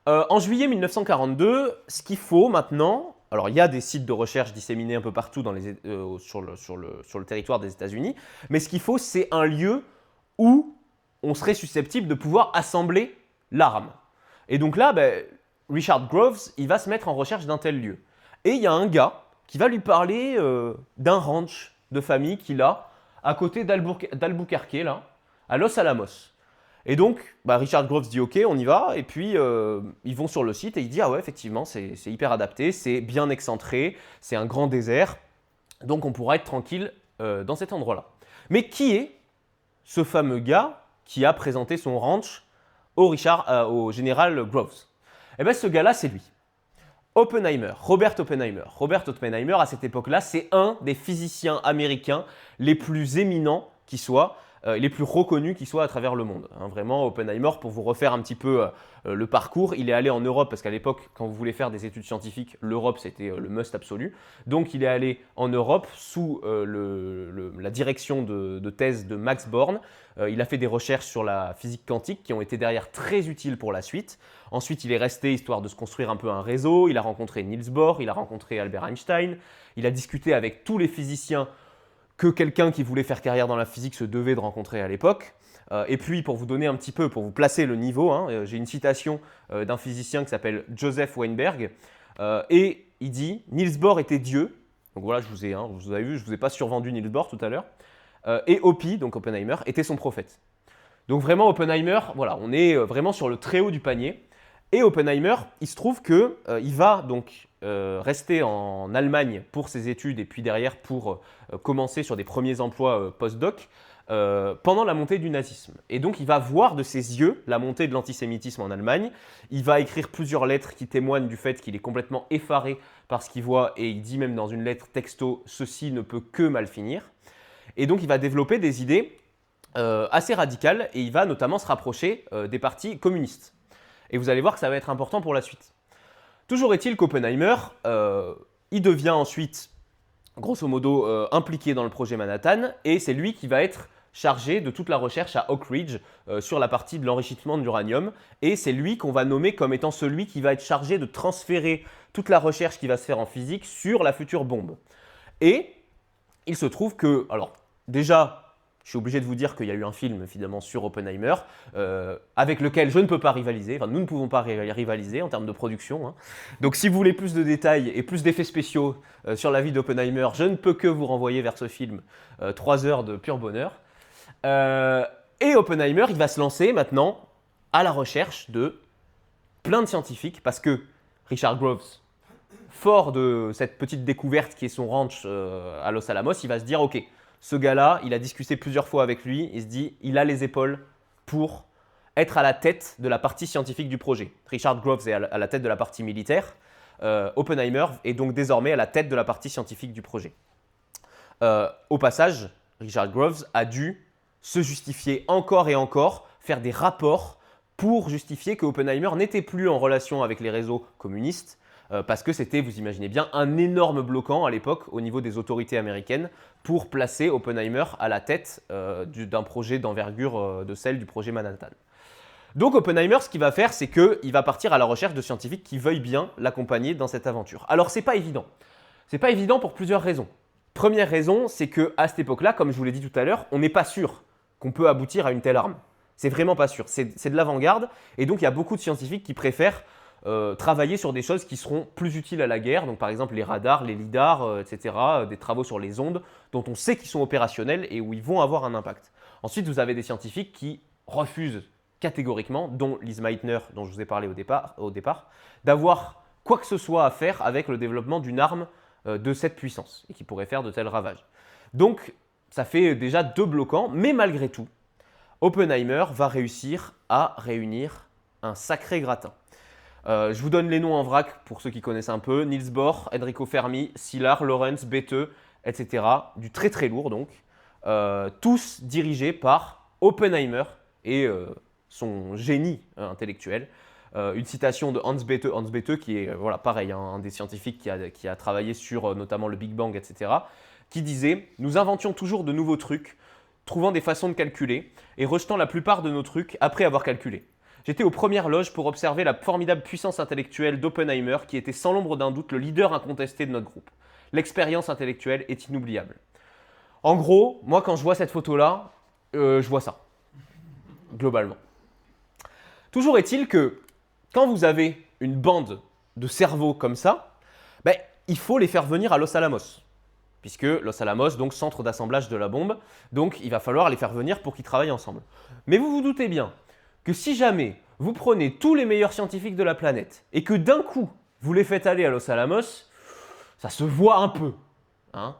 En juillet 1942, ce qu'il faut maintenant, alors il y a des sites de recherche disséminés un peu partout sur le territoire des États-Unis, mais ce qu'il faut, c'est un lieu où on serait susceptible de pouvoir assembler l'arme. Et donc là, Richard Groves, il va se mettre en recherche d'un tel lieu. Et il y a un gars qui va lui parler d'un ranch de famille qu'il a à côté d'Albuquerque, là, à Los Alamos. Et donc, Richard Groves dit ok, on y va, et puis ils vont sur le site et il dit ah ouais, effectivement, c'est hyper adapté, c'est bien excentré, c'est un grand désert, donc on pourra être tranquille dans cet endroit-là. Mais qui est ce fameux gars qui a présenté son ranch au général Groves? Eh bien, ce gars-là, c'est lui. Oppenheimer, Robert Oppenheimer. Robert Oppenheimer, à cette époque-là, c'est un des physiciens américains les plus éminents qui soient, les plus reconnus qui soient à travers le monde. Hein, vraiment, Oppenheimer, pour vous refaire un petit peu le parcours, il est allé en Europe, parce qu'à l'époque, quand vous voulez faire des études scientifiques, l'Europe, c'était le must absolu. Donc, il est allé en Europe sous la direction de thèse de Max Born. Il a fait des recherches sur la physique quantique qui ont été derrière très utiles pour la suite. Ensuite, il est resté histoire de se construire un peu un réseau. Il a rencontré Niels Bohr, il a rencontré Albert Einstein. Il a discuté avec tous les physiciens que quelqu'un qui voulait faire carrière dans la physique se devait de rencontrer à l'époque. Et puis, pour vous donner un petit peu, pour vous placer le niveau, hein, j'ai une citation d'un physicien qui s'appelle Joseph Weinberg. Et il dit « Niels Bohr était Dieu ». Donc voilà, je vous avez vu, je ne vous ai pas survendu Niels Bohr tout à l'heure. Et Opie, donc Oppenheimer, était son prophète. Donc vraiment, Oppenheimer, voilà, on est vraiment sur le très haut du panier. Et Oppenheimer, il se trouve qu'il va donc rester en Allemagne pour ses études et puis derrière pour commencer sur des premiers emplois post-doc pendant la montée du nazisme. Et donc il va voir de ses yeux la montée de l'antisémitisme en Allemagne. Il va écrire plusieurs lettres qui témoignent du fait qu'il est complètement effaré par ce qu'il voit et il dit même dans une lettre texto « ceci ne peut que mal finir ». Et donc il va développer des idées assez radicales et il va notamment se rapprocher des partis communistes. Et vous allez voir que ça va être important pour la suite. Toujours est-il qu'Oppenheimer, il devient ensuite, grosso modo, impliqué dans le projet Manhattan et c'est lui qui va être chargé de toute la recherche à Oak Ridge sur la partie de l'enrichissement de l'uranium et c'est lui qu'on va nommer comme étant celui qui va être chargé de transférer toute la recherche qui va se faire en physique sur la future bombe. Et il se trouve que, alors déjà, je suis obligé de vous dire qu'il y a eu un film évidemment sur Oppenheimer avec lequel je ne peux pas rivaliser, enfin nous ne pouvons pas rivaliser en termes de production. Hein. Donc si vous voulez plus de détails et plus d'effets spéciaux sur la vie d'Oppenheimer, je ne peux que vous renvoyer vers ce film, 3 heures de pur bonheur. Et Oppenheimer, il va se lancer maintenant à la recherche de plein de scientifiques parce que Richard Groves, fort de cette petite découverte qui est son ranch à Los Alamos, il va se dire ok, ce gars-là, il a discuté plusieurs fois avec lui, il se dit il a les épaules pour être à la tête de la partie scientifique du projet. Richard Groves est à la tête de la partie militaire, Oppenheimer est donc désormais à la tête de la partie scientifique du projet. Au passage, Richard Groves a dû se justifier encore et encore, faire des rapports pour justifier que Oppenheimer n'était plus en relation avec les réseaux communistes, parce que c'était, vous imaginez bien, un énorme bloquant à l'époque au niveau des autorités américaines pour placer Oppenheimer à la tête d'un projet d'envergure de celle du projet Manhattan. Donc Oppenheimer, ce qu'il va faire, c'est qu'il va partir à la recherche de scientifiques qui veuillent bien l'accompagner dans cette aventure. Alors c'est pas évident. C'est pas évident pour plusieurs raisons. Première raison, c'est qu'à cette époque-là, comme je vous l'ai dit tout à l'heure, on n'est pas sûr qu'on peut aboutir à une telle arme. C'est vraiment pas sûr. C'est de l'avant-garde et donc il y a beaucoup de scientifiques qui préfèrent travailler sur des choses qui seront plus utiles à la guerre, donc par exemple les radars, les lidars, etc., des travaux sur les ondes dont on sait qu'ils sont opérationnels et où ils vont avoir un impact. Ensuite, vous avez des scientifiques qui refusent catégoriquement, dont Lise Meitner, dont je vous ai parlé au départ, d'avoir quoi que ce soit à faire avec le développement d'une arme de cette puissance et qui pourrait faire de tels ravages. Donc, ça fait déjà 2 bloquants, mais malgré tout, Oppenheimer va réussir à réunir un sacré gratin. Je vous donne les noms en vrac pour ceux qui connaissent un peu. Niels Bohr, Enrico Fermi, Szilard, Lorentz, Bethe, etc. Du très très lourd donc. Tous dirigés par Oppenheimer et son génie intellectuel. Une citation de Hans Bethe qui est voilà, pareil, un des scientifiques qui a travaillé sur notamment le Big Bang, etc. qui disait « Nous inventions toujours de nouveaux trucs, trouvant des façons de calculer et rejetant la plupart de nos trucs après avoir calculé. J'étais aux premières loges pour observer la formidable puissance intellectuelle d'Oppenheimer qui était sans l'ombre d'un doute le leader incontesté de notre groupe. L'expérience intellectuelle est inoubliable. » En gros, moi quand je vois cette photo-là, je vois ça, globalement. Toujours est-il que quand vous avez une bande de cerveaux comme ça, il faut les faire venir à Los Alamos. puisque Los Alamos, donc centre d'assemblage de la bombe, donc il va falloir les faire venir pour qu'ils travaillent ensemble. Mais vous vous doutez bien que si jamais vous prenez tous les meilleurs scientifiques de la planète et que d'un coup vous les faites aller à Los Alamos, ça se voit un peu. Hein,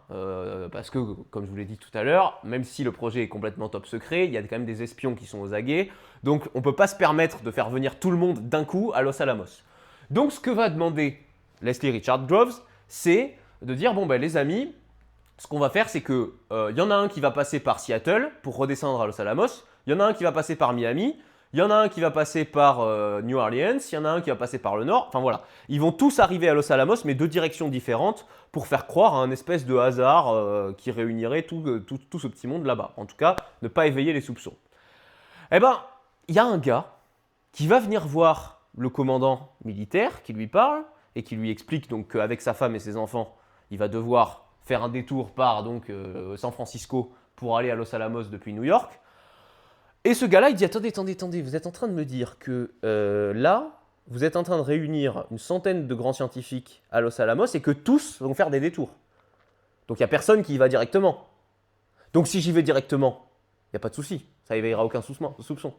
parce que, comme je vous l'ai dit tout à l'heure, même si le projet est complètement top secret, il y a quand même des espions qui sont aux aguets, donc on ne peut pas se permettre de faire venir tout le monde d'un coup à Los Alamos. Donc ce que va demander Leslie Richard Groves, c'est de dire, bon ben les amis, ce qu'on va faire, c'est que y en a un qui va passer par Seattle pour redescendre à Los Alamos, il y en a un qui va passer par Miami, il y en a un qui va passer par New Orleans, il y en a un qui va passer par le nord, enfin voilà. Ils vont tous arriver à Los Alamos, mais 2 directions différentes, pour faire croire à un espèce de hasard qui réunirait tout ce petit monde là-bas. En tout cas, ne pas éveiller les soupçons. Eh ben, il y a un gars qui va venir voir le commandant militaire, qui lui parle, et qui lui explique donc qu'avec sa femme et ses enfants, il va devoir faire un détour par donc, San Francisco pour aller à Los Alamos depuis New York. Et ce gars-là, il dit, attendez, vous êtes en train de me dire que là, vous êtes en train de réunir une centaine de grands scientifiques à Los Alamos et que tous vont faire des détours. Donc il n'y a personne qui y va directement. Donc si j'y vais directement, il n'y a pas de souci, ça éveillera aucun soupçon.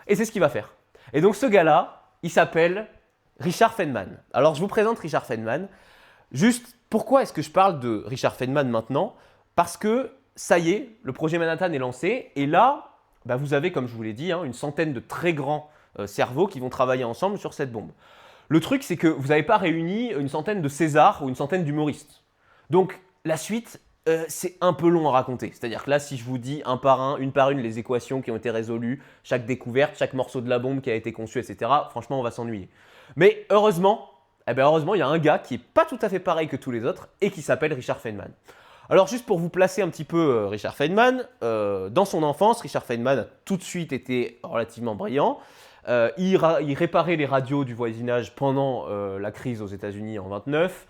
Et c'est ce qu'il va faire. Et donc ce gars-là, il s'appelle Richard Feynman. Alors je vous présente Richard Feynman. Juste, pourquoi est-ce que je parle de Richard Feynman maintenant? Parce que ça y est, le projet Manhattan est lancé et là, bah vous avez, comme je vous l'ai dit, une centaine de très grands cerveaux qui vont travailler ensemble sur cette bombe. Le truc, c'est que vous n'avez pas réuni une centaine de Césars ou une centaine d'humoristes. Donc, la suite, c'est un peu long à raconter. C'est-à-dire que là, si je vous dis une par une les équations qui ont été résolues, chaque découverte, chaque morceau de la bombe qui a été conçu, etc., franchement, on va s'ennuyer. Mais heureusement, il y a un gars qui n'est pas tout à fait pareil que tous les autres et qui s'appelle Richard Feynman. Alors juste pour vous placer un petit peu Richard Feynman, dans son enfance, Richard Feynman a tout de suite été relativement brillant. Il réparait les radios du voisinage pendant la crise aux États-Unis en 29,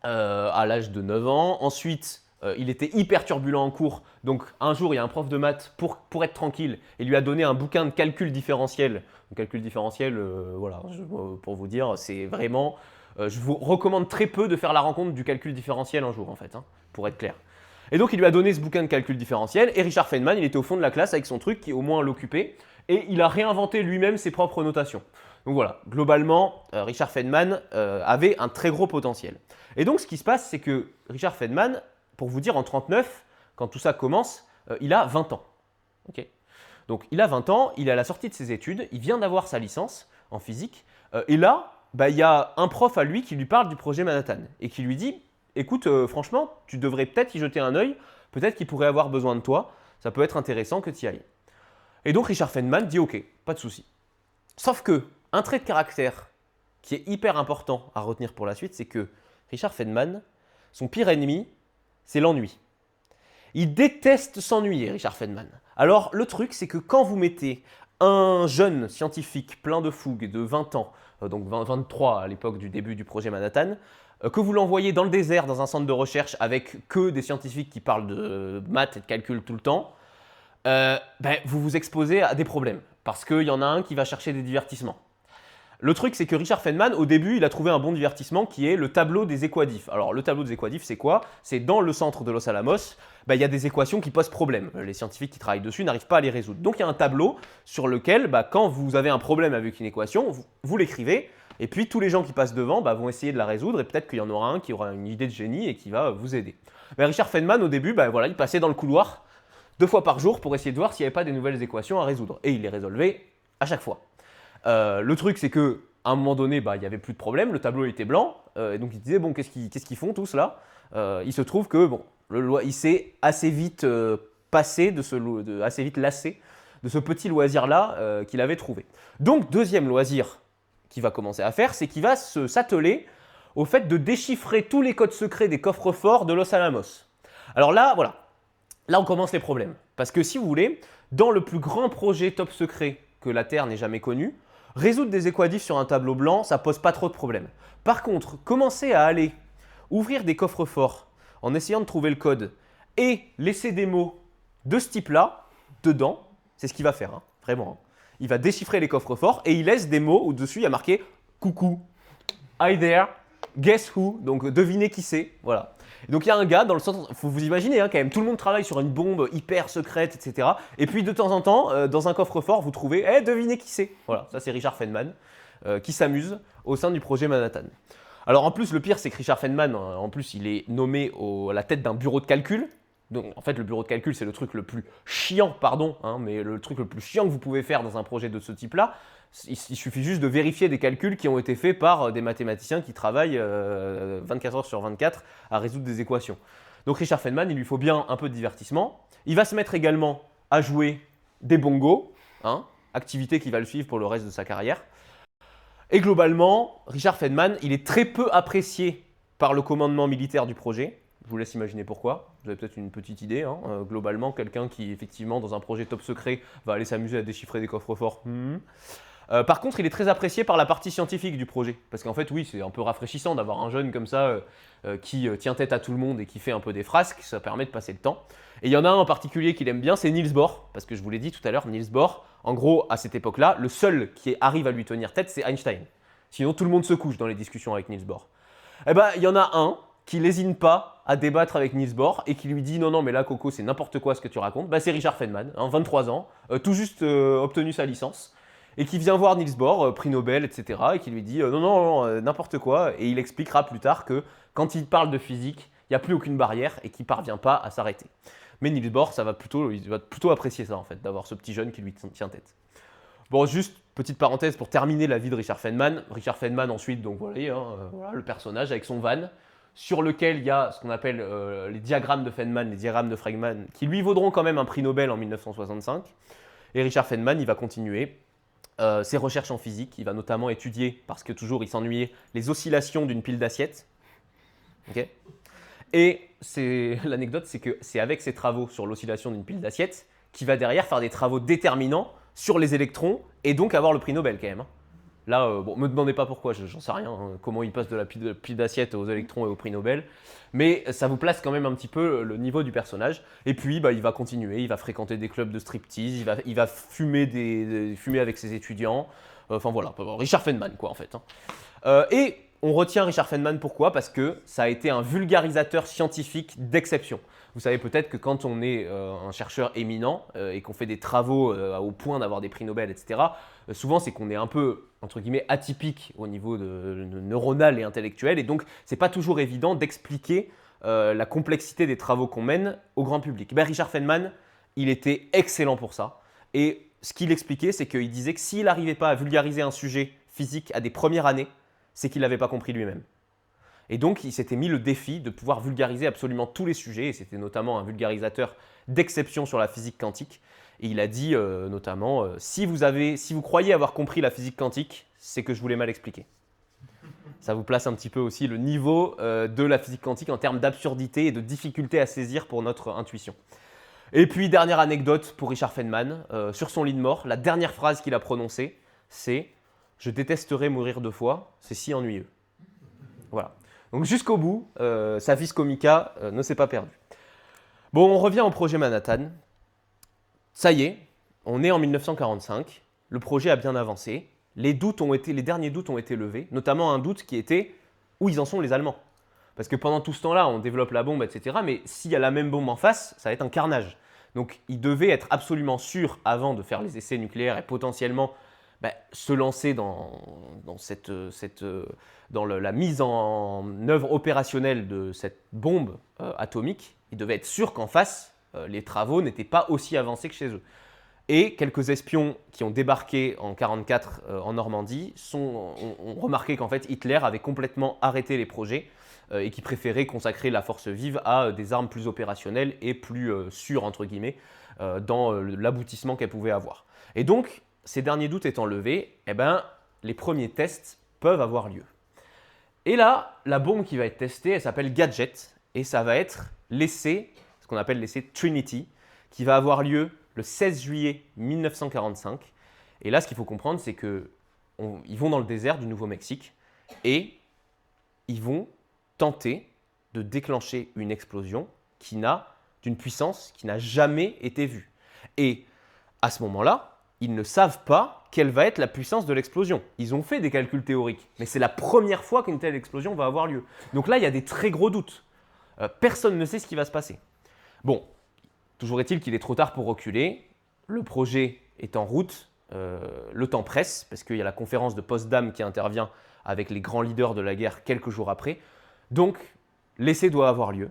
à l'âge de 9 ans. Ensuite, il était hyper turbulent en cours. Donc un jour, il y a un prof de maths, pour être tranquille, il lui a donné un bouquin de calcul différentiel. Le calcul différentiel, pour vous dire, c'est vraiment... je vous recommande très peu de faire la rencontre du calcul différentiel un jour, en fait, pour être clair. Et donc, il lui a donné ce bouquin de calcul différentiel, et Richard Feynman, il était au fond de la classe avec son truc qui, au moins, l'occupait, et il a réinventé lui-même ses propres notations. Donc voilà, globalement, Richard Feynman avait un très gros potentiel. Et donc, ce qui se passe, c'est que Richard Feynman, pour vous dire, en 1939, quand tout ça commence, il a 20 ans. Okay, donc, il a 20 ans, il est à la sortie de ses études, il vient d'avoir sa licence en physique, et là, il y a un prof à lui qui lui parle du projet Manhattan et qui lui dit « Écoute, franchement, tu devrais peut-être y jeter un œil, peut-être qu'il pourrait avoir besoin de toi, ça peut être intéressant que tu y ailles. » Et donc Richard Feynman dit « Ok, pas de souci. » Sauf que un trait de caractère qui est hyper important à retenir pour la suite, c'est que Richard Feynman, son pire ennemi, c'est l'ennui. Il déteste s'ennuyer, Richard Feynman. Alors le truc, c'est que quand vous mettez un jeune scientifique plein de fougue de 20 ans, donc 23 à l'époque du début du projet Manhattan, que vous l'envoyez dans le désert, dans un centre de recherche avec que des scientifiques qui parlent de maths et de calcul tout le temps, vous vous exposez à des problèmes. Parce qu'il y en a un qui va chercher des divertissements. Le truc, c'est que Richard Feynman, au début, il a trouvé un bon divertissement qui est le tableau des équadifs. Alors, le tableau des équadifs, c'est quoi? C'est dans le centre de Los Alamos, il y a des équations qui posent problème. Les scientifiques qui travaillent dessus n'arrivent pas à les résoudre. Donc, il y a un tableau sur lequel, quand vous avez un problème avec une équation, vous l'écrivez, et puis tous les gens qui passent devant vont essayer de la résoudre, et peut-être qu'il y en aura un qui aura une idée de génie et qui va vous aider. Mais Richard Feynman, au début, il passait dans le couloir 2 fois par jour pour essayer de voir s'il n'y avait pas des nouvelles équations à résoudre. Et il les résolvait à chaque fois. Le truc, c'est qu'à un moment donné, il n'y avait plus de problème, le tableau était blanc, et donc il disait, bon, qu'est-ce qu'ils font tous là? Il se trouve que, il s'est assez vite lassé de ce petit loisir-là qu'il avait trouvé. Donc, deuxième loisir qu'il va commencer à faire, c'est qu'il va s'atteler au fait de déchiffrer tous les codes secrets des coffres-forts de Los Alamos. Alors là, voilà, là on commence les problèmes. Parce que si vous voulez, dans le plus grand projet top secret que la Terre n'ait jamais connu, résoudre des équadifs sur un tableau blanc, ça pose pas trop de problèmes. Par contre, commencer à aller ouvrir des coffres-forts en essayant de trouver le code et laisser des mots de ce type-là dedans, c'est ce qu'il va faire, vraiment. Il va déchiffrer les coffres-forts et il laisse des mots où dessus il y a marqué « Coucou, hi there, Guess who? Donc devinez qui c'est, voilà. Et donc il y a un gars dans le centre, faut vous imaginer hein, quand même, tout le monde travaille sur une bombe hyper secrète, etc. Et puis de temps en temps, dans un coffre-fort, vous trouvez, devinez qui c'est? Voilà, ça c'est Richard Feynman qui s'amuse au sein du projet Manhattan. Alors en plus, le pire, c'est que Richard Feynman, en plus, il est nommé à la tête d'un bureau de calcul. Donc en fait, le bureau de calcul, c'est le truc le plus chiant, pardon, hein, mais le truc le plus chiant que vous pouvez faire dans un projet de ce type-là. Il suffit juste de vérifier des calculs qui ont été faits par des mathématiciens qui travaillent 24 heures sur 24 à résoudre des équations. Donc Richard Feynman, il lui faut bien un peu de divertissement. Il va se mettre également à jouer des bongos, hein, activité qui va le suivre pour le reste de sa carrière. Et globalement, Richard Feynman, il est très peu apprécié par le commandement militaire du projet. Je vous laisse imaginer pourquoi. Vous avez peut-être une petite idée. Hein. Globalement, quelqu'un qui, effectivement, dans un projet top secret, va aller s'amuser à déchiffrer des coffres-forts. Par contre, il est très apprécié par la partie scientifique du projet. Parce qu'en fait, oui, c'est un peu rafraîchissant d'avoir un jeune comme ça qui tient tête à tout le monde et qui fait un peu des frasques. Ça permet de passer le temps. Et il y en a un en particulier qu'il aime bien, c'est Niels Bohr. Parce que je vous l'ai dit tout à l'heure, Niels Bohr, en gros, à cette époque-là, le seul qui arrive à lui tenir tête, c'est Einstein. Sinon, tout le monde se couche dans les discussions avec Niels Bohr. Eh ben, il y en a un qui lésine pas à débattre avec Niels Bohr et qui lui dit non, mais là, Coco, c'est n'importe quoi ce que tu racontes. Bah, c'est Richard Feynman, 23 ans, tout juste obtenu sa licence. Et qui vient voir Niels Bohr, prix Nobel, etc. et qui lui dit non, n'importe quoi. Et il expliquera plus tard que quand il parle de physique, il n'y a plus aucune barrière et qu'il ne parvient pas à s'arrêter. Mais Niels Bohr, il va plutôt apprécier ça en fait, d'avoir ce petit jeune qui lui tient tête. Bon, juste petite parenthèse pour terminer la vie de Richard Feynman. Richard Feynman ensuite, donc voilà, le personnage avec son van, sur lequel il y a ce qu'on appelle les diagrammes de Feynman, les diagrammes de Feynman, qui lui vaudront quand même un prix Nobel en 1965. Et Richard Feynman, il va continuer ses recherches en physique. Il va notamment étudier, parce que toujours il s'ennuyait, les oscillations d'une pile d'assiettes. Okay. Et l'anecdote, c'est que c'est avec ses travaux sur l'oscillation d'une pile d'assiettes qu'il va derrière faire des travaux déterminants sur les électrons et donc avoir le prix Nobel quand même. Là, me demandez pas pourquoi, j'en sais rien, hein, comment il passe de la pile d'assiettes aux électrons et au prix Nobel, mais ça vous place quand même un petit peu le niveau du personnage. Et puis, il va continuer, il va fréquenter des clubs de striptease, il va fumer, fumer avec ses étudiants, enfin voilà, Richard Feynman quoi en fait. Hein. Et on retient Richard Feynman pourquoi? Parce que ça a été un vulgarisateur scientifique d'exception. Vous savez peut-être que quand on est un chercheur éminent et qu'on fait des travaux au point d'avoir des prix Nobel, etc., souvent c'est qu'on est un peu, entre guillemets, atypique au niveau de neuronal et intellectuel, et donc c'est pas toujours évident d'expliquer la complexité des travaux qu'on mène au grand public. Richard Feynman, il était excellent pour ça, et ce qu'il expliquait, c'est qu'il disait que s'il n'arrivait pas à vulgariser un sujet physique à des premières années, c'est qu'il n'avait pas compris lui-même. Et donc, il s'était mis le défi de pouvoir vulgariser absolument tous les sujets, et c'était notamment un vulgarisateur d'exception sur la physique quantique. Et il a dit notamment, si vous croyez avoir compris la physique quantique, c'est que je vous l'ai mal expliqué. Ça vous place un petit peu aussi le niveau de la physique quantique en termes d'absurdité et de difficulté à saisir pour notre intuition. Et puis, dernière anecdote pour Richard Feynman, sur son lit de mort, la dernière phrase qu'il a prononcée, c'est « Je détesterais mourir 2 fois, c'est si ennuyeux ». Voilà. Donc jusqu'au bout, sa vis comica ne s'est pas perdue. Bon, on revient au projet Manhattan. Ça y est, on est en 1945, le projet a bien avancé, les derniers doutes ont été levés, notamment un doute qui était où ils en sont les Allemands. Parce que pendant tout ce temps-là, on développe la bombe, etc. Mais s'il y a la même bombe en face, ça va être un carnage. Donc ils devaient être absolument sûrs avant de faire les essais nucléaires et potentiellement se lancer dans la mise en œuvre opérationnelle de cette bombe atomique. Ils devaient être sûrs qu'en face, les travaux n'étaient pas aussi avancés que chez eux. Et quelques espions qui ont débarqué en 1944 en Normandie ont remarqué qu'en fait Hitler avait complètement arrêté les projets et qui préférait consacrer la force vive à des armes plus opérationnelles et plus sûres, entre guillemets, dans l'aboutissement qu'elles pouvaient avoir. Et donc, ces derniers doutes étant levés, les premiers tests peuvent avoir lieu. Et là, la bombe qui va être testée, elle s'appelle Gadget, et ça va être l'essai, ce qu'on appelle l'essai Trinity, qui va avoir lieu le 16 juillet 1945. Et là, ce qu'il faut comprendre, c'est qu'ils vont dans le désert du Nouveau-Mexique et ils vont tenter de déclencher une explosion d'une puissance qui n'a jamais été vue. Et à ce moment-là, ils ne savent pas quelle va être la puissance de l'explosion. Ils ont fait des calculs théoriques, mais c'est la première fois qu'une telle explosion va avoir lieu. Donc là, il y a des très gros doutes. Personne ne sait ce qui va se passer. Bon, toujours est-il qu'il est trop tard pour reculer. Le projet est en route. Le temps presse, parce qu'il y a la conférence de Potsdam qui intervient avec les grands leaders de la guerre quelques jours après. Donc, l'essai doit avoir lieu.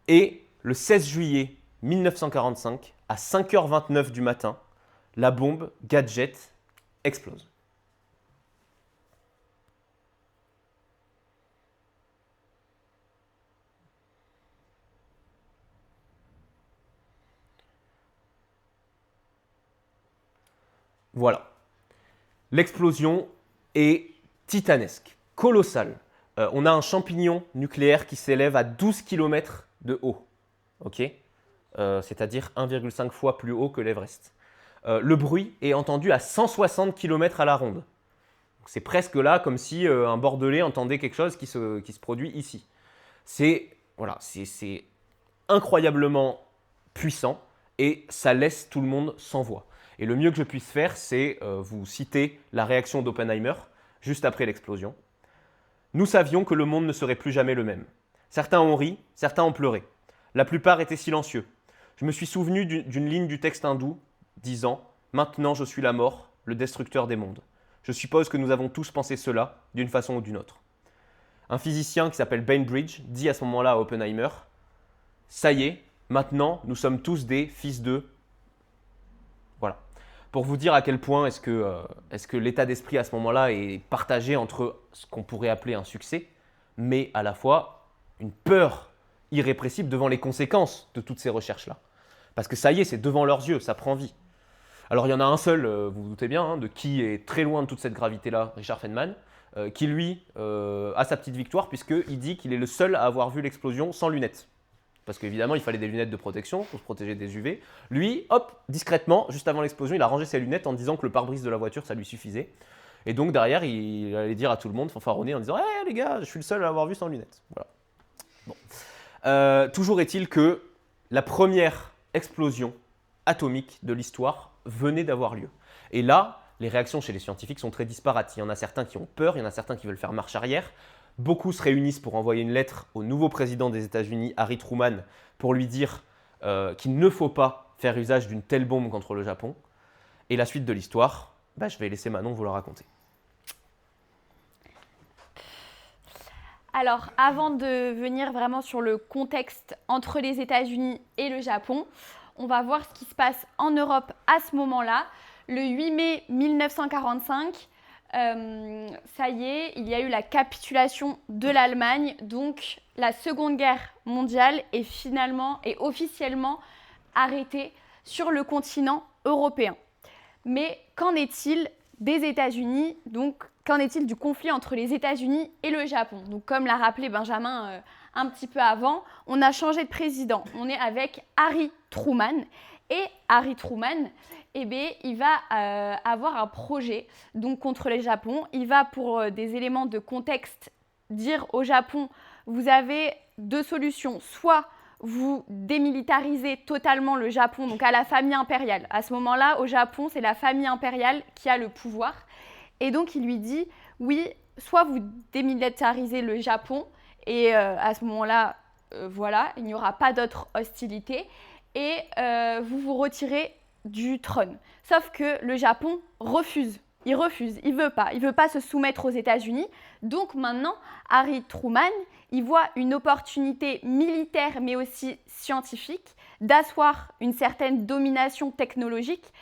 Et le 16 juillet 1945, à 5h29 du matin, la bombe Gadget explose. Voilà. L'explosion est titanesque, colossale. On a un champignon nucléaire qui s'élève à 12 km de haut. Okay, c'est-à-dire 1,5 fois plus haut que l'Everest. Le bruit est entendu à 160 km à la ronde. C'est presque là comme si un Bordelais entendait quelque chose qui se produit ici. C'est incroyablement puissant et ça laisse tout le monde sans voix. Et le mieux que je puisse faire, c'est vous citer la réaction d'Oppenheimer juste après l'explosion. Nous savions que le monde ne serait plus jamais le même. Certains ont ri, certains ont pleuré. La plupart étaient silencieux. Je me suis souvenu d'une ligne du texte hindou disant « Maintenant je suis la mort, le destructeur des mondes ». Je suppose que nous avons tous pensé cela, d'une façon ou d'une autre. Un physicien qui s'appelle Bainbridge dit à ce moment-là à Oppenheimer « Ça y est, maintenant nous sommes tous des fils de… » Voilà. Pour vous dire à quel point est-ce que l'état d'esprit à ce moment-là est partagé entre ce qu'on pourrait appeler un succès, mais à la fois une peur irrépressible devant les conséquences de toutes ces recherches-là. Parce que ça y est, c'est devant leurs yeux, ça prend vie. Alors il y en a un seul, vous vous doutez bien, hein, de qui est très loin de toute cette gravité-là, Richard Feynman, qui lui a sa petite victoire puisqu'il dit qu'il est le seul à avoir vu l'explosion sans lunettes. Parce qu'évidemment, il fallait des lunettes de protection pour se protéger des UV. Lui, hop, discrètement, juste avant l'explosion, il a rangé ses lunettes en disant que le pare-brise de la voiture, ça lui suffisait. Et donc derrière, il allait dire à tout le monde, fanfaronner en disant « Hey les gars, je suis le seul à l'avoir vu sans lunettes. » Voilà. Bon. Toujours est-il que la première explosion atomique de l'histoire venait d'avoir lieu. Et là, les réactions chez les scientifiques sont très disparates. Il y en a certains qui ont peur, il y en a certains qui veulent faire marche arrière. Beaucoup se réunissent pour envoyer une lettre au nouveau président des États-Unis, Harry Truman, pour lui dire qu'il ne faut pas faire usage d'une telle bombe contre le Japon. Et la suite de l'histoire, je vais laisser Manon vous la raconter. Alors, avant de venir vraiment sur le contexte entre les États-Unis et le Japon, on va voir ce qui se passe en Europe à ce moment-là. Le 8 mai 1945, ça y est, il y a eu la capitulation de l'Allemagne, donc la Seconde Guerre mondiale est officiellement arrêtée sur le continent européen. Mais qu'en est-il des États-Unis? Donc, qu'en est-il du conflit entre les États-Unis et le Japon? Donc, comme l'a rappelé Benjamin un petit peu avant, on a changé de président. On est avec Harry Truman. Et Harry Truman, il va avoir un projet donc, contre le Japon. Il va, pour des éléments de contexte, dire au Japon, vous avez deux solutions. Soit vous démilitarisez totalement le Japon, donc à la famille impériale. À ce moment-là, au Japon, c'est la famille impériale qui a le pouvoir. Et donc, il lui dit, oui, soit vous démilitarisez le Japon, et à ce moment-là, voilà, il n'y aura pas d'autre hostilité, et vous vous retirez du trône. Sauf que le Japon refuse. Il veut pas se soumettre aux États-Unis. Donc maintenant, Harry Truman, il voit une opportunité militaire, mais aussi scientifique, d'asseoir une certaine domination technologique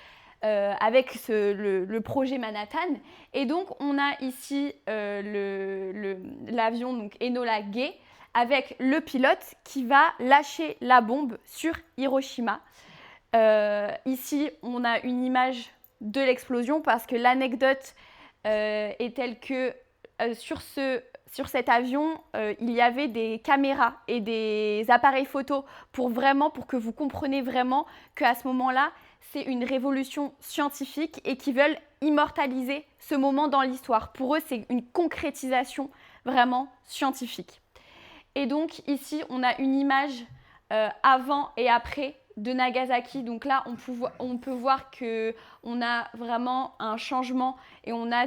avec le projet Manhattan. Et donc, on a ici l'avion donc Enola Gay avec le pilote qui va lâcher la bombe sur Hiroshima. Ici, on a une image de l'explosion parce que l'anecdote est telle que sur cet avion, il y avait des caméras et des appareils photo pour que vous compreniez vraiment qu'à ce moment-là, c'est une révolution scientifique et qu'ils veulent immortaliser ce moment dans l'histoire. Pour eux, c'est une concrétisation vraiment scientifique. Et donc ici, on a une image avant et après de Nagasaki. Donc là, on peut voir qu'on a vraiment un changement et on a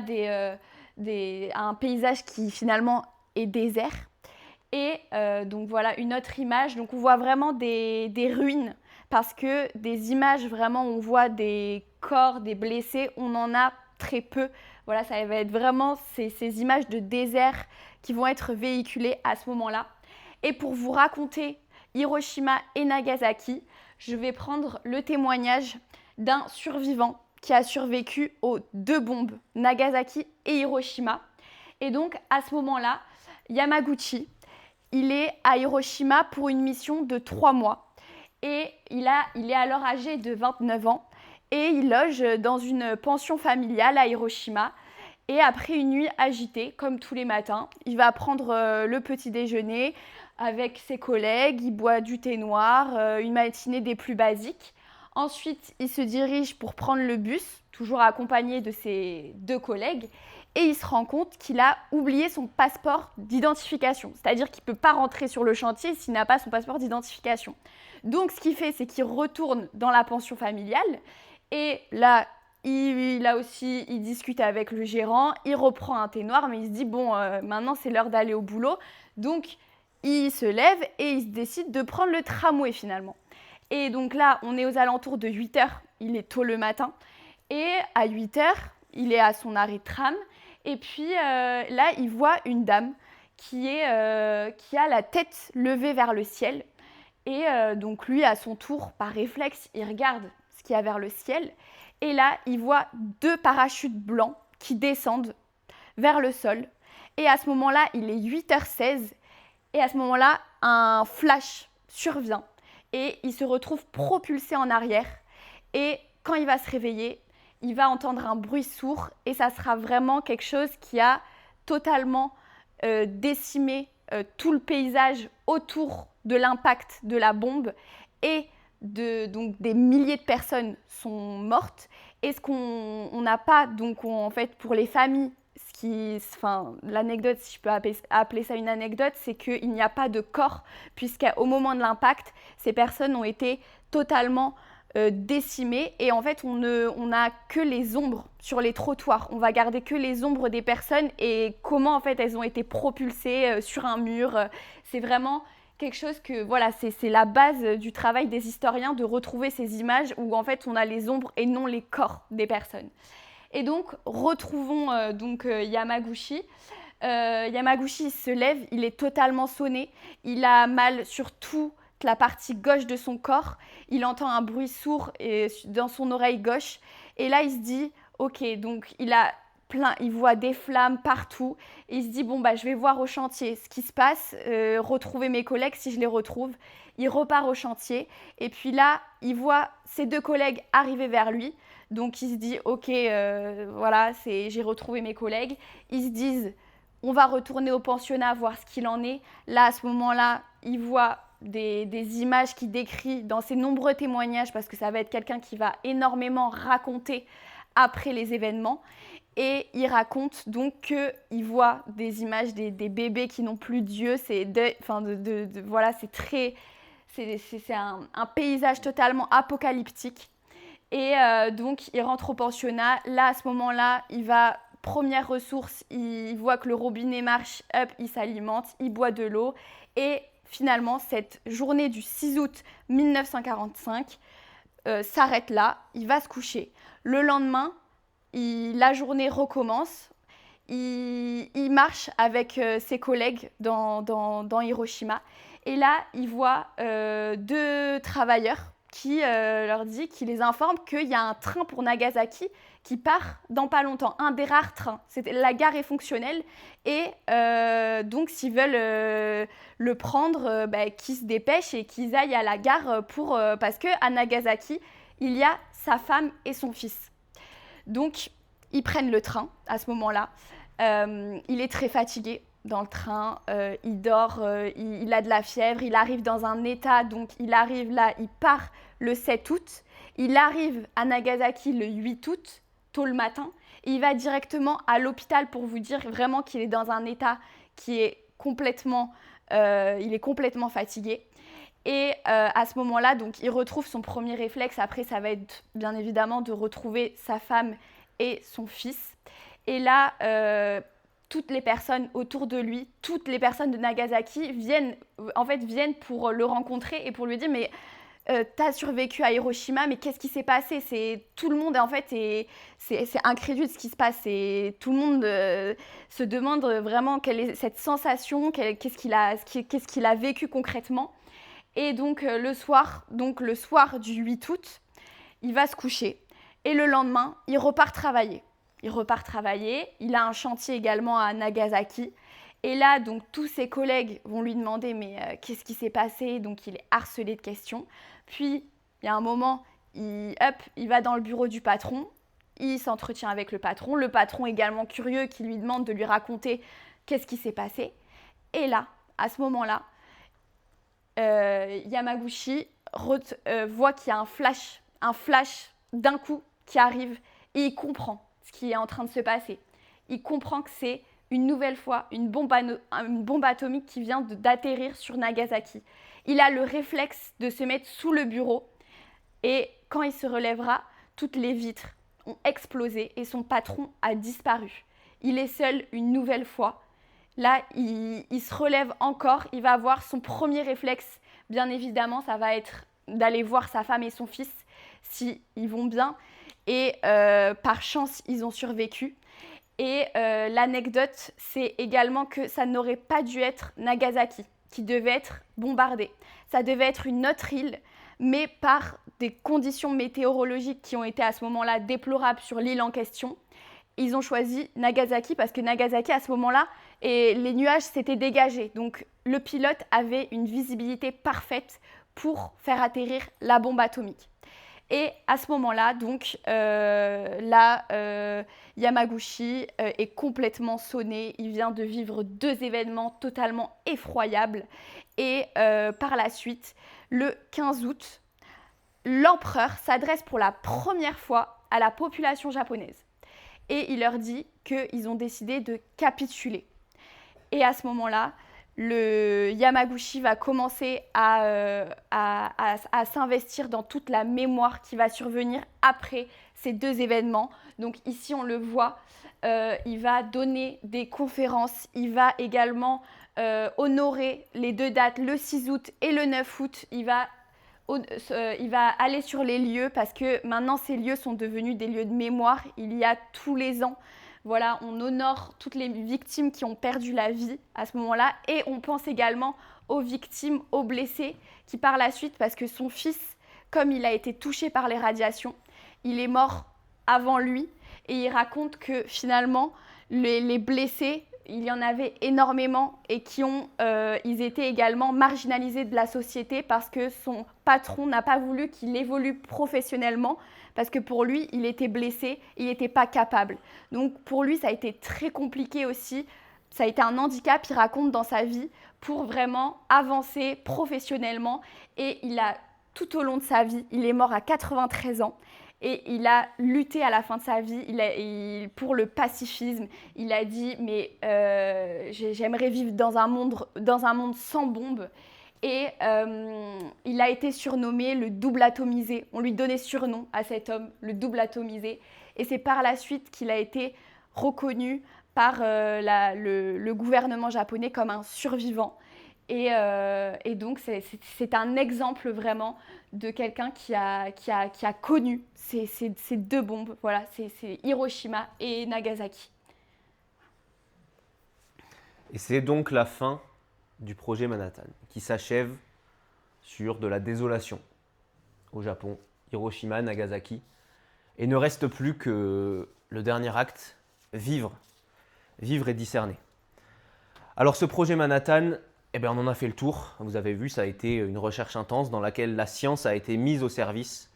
un paysage qui finalement est désert. Et donc voilà une autre image. Donc on voit vraiment des ruines parce que des images vraiment où on voit des corps, des blessés, on en a très peu. Voilà, ça va être vraiment ces images de désert qui vont être véhiculées à ce moment-là. Et pour vous raconter Hiroshima et Nagasaki, je vais prendre le témoignage d'un survivant qui a survécu aux 2 bombes, Nagasaki et Hiroshima. Et donc à ce moment-là, Yamaguchi, il est à Hiroshima pour une mission de 3 mois. Et il est alors âgé de 29 ans et il loge dans une pension familiale à Hiroshima. Et après une nuit agitée, comme tous les matins, il va prendre le petit déjeuner avec ses collègues, il boit du thé noir, une matinée des plus basiques. Ensuite, il se dirige pour prendre le bus, toujours accompagné de ses 2 collègues, et il se rend compte qu'il a oublié son passeport d'identification. C'est-à-dire qu'il ne peut pas rentrer sur le chantier s'il n'a pas son passeport d'identification. Donc, ce qu'il fait, c'est qu'il retourne dans la pension familiale, et là, il discute avec le gérant, il reprend un thé noir, mais il se dit, bon, maintenant c'est l'heure d'aller au boulot. Donc, il se lève et il décide de prendre le tramway finalement. Et donc là, on est aux alentours de 8h, il est tôt le matin. Et à 8h, il est à son arrêt de tram. Et puis là, il voit une dame qui a la tête levée vers le ciel. Et donc lui, à son tour, par réflexe, il regarde ce qu'il y a vers le ciel. Et là, il voit 2 parachutes blancs qui descendent vers le sol. Et à ce moment-là, il est 8h16. Et à ce moment-là, un flash survient. Et il se retrouve propulsé en arrière. Et quand il va se réveiller, il va entendre un bruit sourd. Et ça sera vraiment quelque chose qui a totalement décimé tout le paysage autour de l'impact de la bombe. Et donc des milliers de personnes sont mortes. Et ce qu'on n'a pas, donc en fait, pour les familles, l'anecdote, si je peux appeler ça une anecdote, c'est qu'il n'y a pas de corps, puisqu'au moment de l'impact, ces personnes ont été totalement décimées. Et en fait, on n'a que les ombres sur les trottoirs. On va garder que les ombres des personnes et comment en fait elles ont été propulsées sur un mur. C'est vraiment quelque chose que, voilà, c'est la base du travail des historiens de retrouver ces images où en fait on a les ombres et non les corps des personnes. Et donc, retrouvons Yamaguchi. Yamaguchi se lève, il est totalement sonné. Il a mal sur toute la partie gauche de son corps. Il entend un bruit sourd dans son oreille gauche. Et là, il se dit, ok, donc il voit des flammes partout. Et il se dit, bon, je vais voir au chantier ce qui se passe, retrouver mes collègues si je les retrouve. Il repart au chantier. Et puis là, il voit ses 2 collègues arriver vers lui. Donc, il se dit, ok, voilà, j'ai retrouvé mes collègues. Ils se disent, on va retourner au pensionnat, voir ce qu'il en est. Là, à ce moment-là, il voit des images qu'il décrit dans ses nombreux témoignages, parce que ça va être quelqu'un qui va énormément raconter après les événements. Et il raconte donc qu'il voit des images des bébés qui n'ont plus d'yeux. Voilà, c'est un paysage totalement apocalyptique. Et donc, il rentre au pensionnat. Là, à ce moment-là, première ressource, il voit que le robinet marche, hop, il s'alimente, il boit de l'eau. Et finalement, cette journée du 6 août 1945 s'arrête là, il va se coucher. Le lendemain, la journée recommence. Il marche avec ses collègues dans Hiroshima. Et là, il voit 2 travailleurs qui les informe qu'il y a un train pour Nagasaki qui part dans pas longtemps, un des rares trains. La gare est fonctionnelle et donc s'ils veulent le prendre, qu'ils se dépêchent et qu'ils aillent à la gare parce qu'à Nagasaki, il y a sa femme et son fils. Donc, ils prennent le train à ce moment-là. Il est très fatigué dans le train, il dort, il a de la fièvre, il arrive dans un état, donc il arrive là, il part le 7 août, il arrive à Nagasaki le 8 août, tôt le matin, et il va directement à l'hôpital pour vous dire vraiment qu'il est dans un état qui est complètement, il est complètement fatigué. Et à ce moment-là, donc, il retrouve son premier réflexe. Après, ça va être bien évidemment de retrouver sa femme et son fils. Et là, toutes les personnes autour de lui, toutes les personnes de Nagasaki viennent pour le rencontrer et pour lui dire mais t'as survécu à Hiroshima, mais qu'est-ce qui s'est passé? C'est tout le monde en fait c'est incrédule ce qui se passe. Et tout le monde se demande vraiment quelle est cette sensation, qu'est-ce qu'il a vécu concrètement. Et donc le soir du 8 août, il va se coucher et le lendemain, il repart travailler. Il a un chantier également à Nagasaki. Et là, donc, tous ses collègues vont lui demander mais qu'est-ce qui s'est passé? Donc, il est harcelé de questions. Puis, il y a un moment, il va dans le bureau du patron. Il s'entretient avec le patron également curieux qui lui demande de lui raconter qu'est-ce qui s'est passé. Et là, à ce moment-là, Yamaguchi voit qu'il y a un flash d'un coup qui arrive et il comprend ce qui est en train de se passer. Il comprend que c'est une nouvelle fois une bombe atomique qui vient d'atterrir sur Nagasaki. Il a le réflexe de se mettre sous le bureau et quand il se relèvera, toutes les vitres ont explosé et son patron a disparu. Il est seul une nouvelle fois. Là, il se relève encore, il va avoir son premier réflexe. Bien évidemment, ça va être d'aller voir sa femme et son fils s'ils vont bien. Et par chance, ils ont survécu. Et l'anecdote, c'est également que ça n'aurait pas dû être Nagasaki qui devait être bombardée. Ça devait être une autre île, mais par des conditions météorologiques qui ont été à ce moment-là déplorables sur l'île en question, ils ont choisi Nagasaki parce que Nagasaki, à ce moment-là, les nuages s'étaient dégagés. Donc, le pilote avait une visibilité parfaite pour faire atterrir la bombe atomique. Et à ce moment-là, donc, Yamaguchi est complètement sonné. Il vient de vivre 2 événements totalement effroyables. Et par la suite, le 15 août, l'empereur s'adresse pour la première fois à la population japonaise. Et il leur dit qu'ils ont décidé de capituler. Et à ce moment-là, le Yamaguchi va commencer à s'investir dans toute la mémoire qui va survenir après ces 2 événements. Donc ici, on le voit, il va donner des conférences, il va également honorer les 2 dates, le 6 août et le 9 août. Il va aller sur les lieux parce que maintenant, ces lieux sont devenus des lieux de mémoire. Il y a tous les ans. Voilà, on honore toutes les victimes qui ont perdu la vie à ce moment-là et on pense également aux victimes, aux blessés qui par la suite, parce que son fils, comme il a été touché par les radiations, il est mort avant lui et il raconte que finalement les blessés, il y en avait énormément et ils étaient également marginalisés de la société parce que son patron n'a pas voulu qu'il évolue professionnellement parce que pour lui, il était blessé, il n'était pas capable. Donc pour lui, ça a été très compliqué aussi. Ça a été un handicap, il raconte dans sa vie, pour vraiment avancer professionnellement. Et tout au long de sa vie, il est mort à 93 ans. Et il a lutté à la fin de sa vie pour le pacifisme. Il a dit mais j'aimerais vivre dans un monde sans bombes. Et il a été surnommé le double atomisé. On lui donnait surnom à cet homme, le double atomisé. Et c'est par la suite qu'il a été reconnu par le gouvernement japonais comme un survivant. Et donc, c'est un exemple vraiment de quelqu'un qui a connu ces 2 bombes. Voilà, c'est Hiroshima et Nagasaki. Et c'est donc la fin du projet Manhattan, qui s'achève sur de la désolation au Japon, Hiroshima, Nagasaki. Et ne reste plus que le dernier acte, vivre et discerner. Alors ce projet Manhattan, on en a fait le tour. Vous avez vu, ça a été une recherche intense dans laquelle la science a été mise au service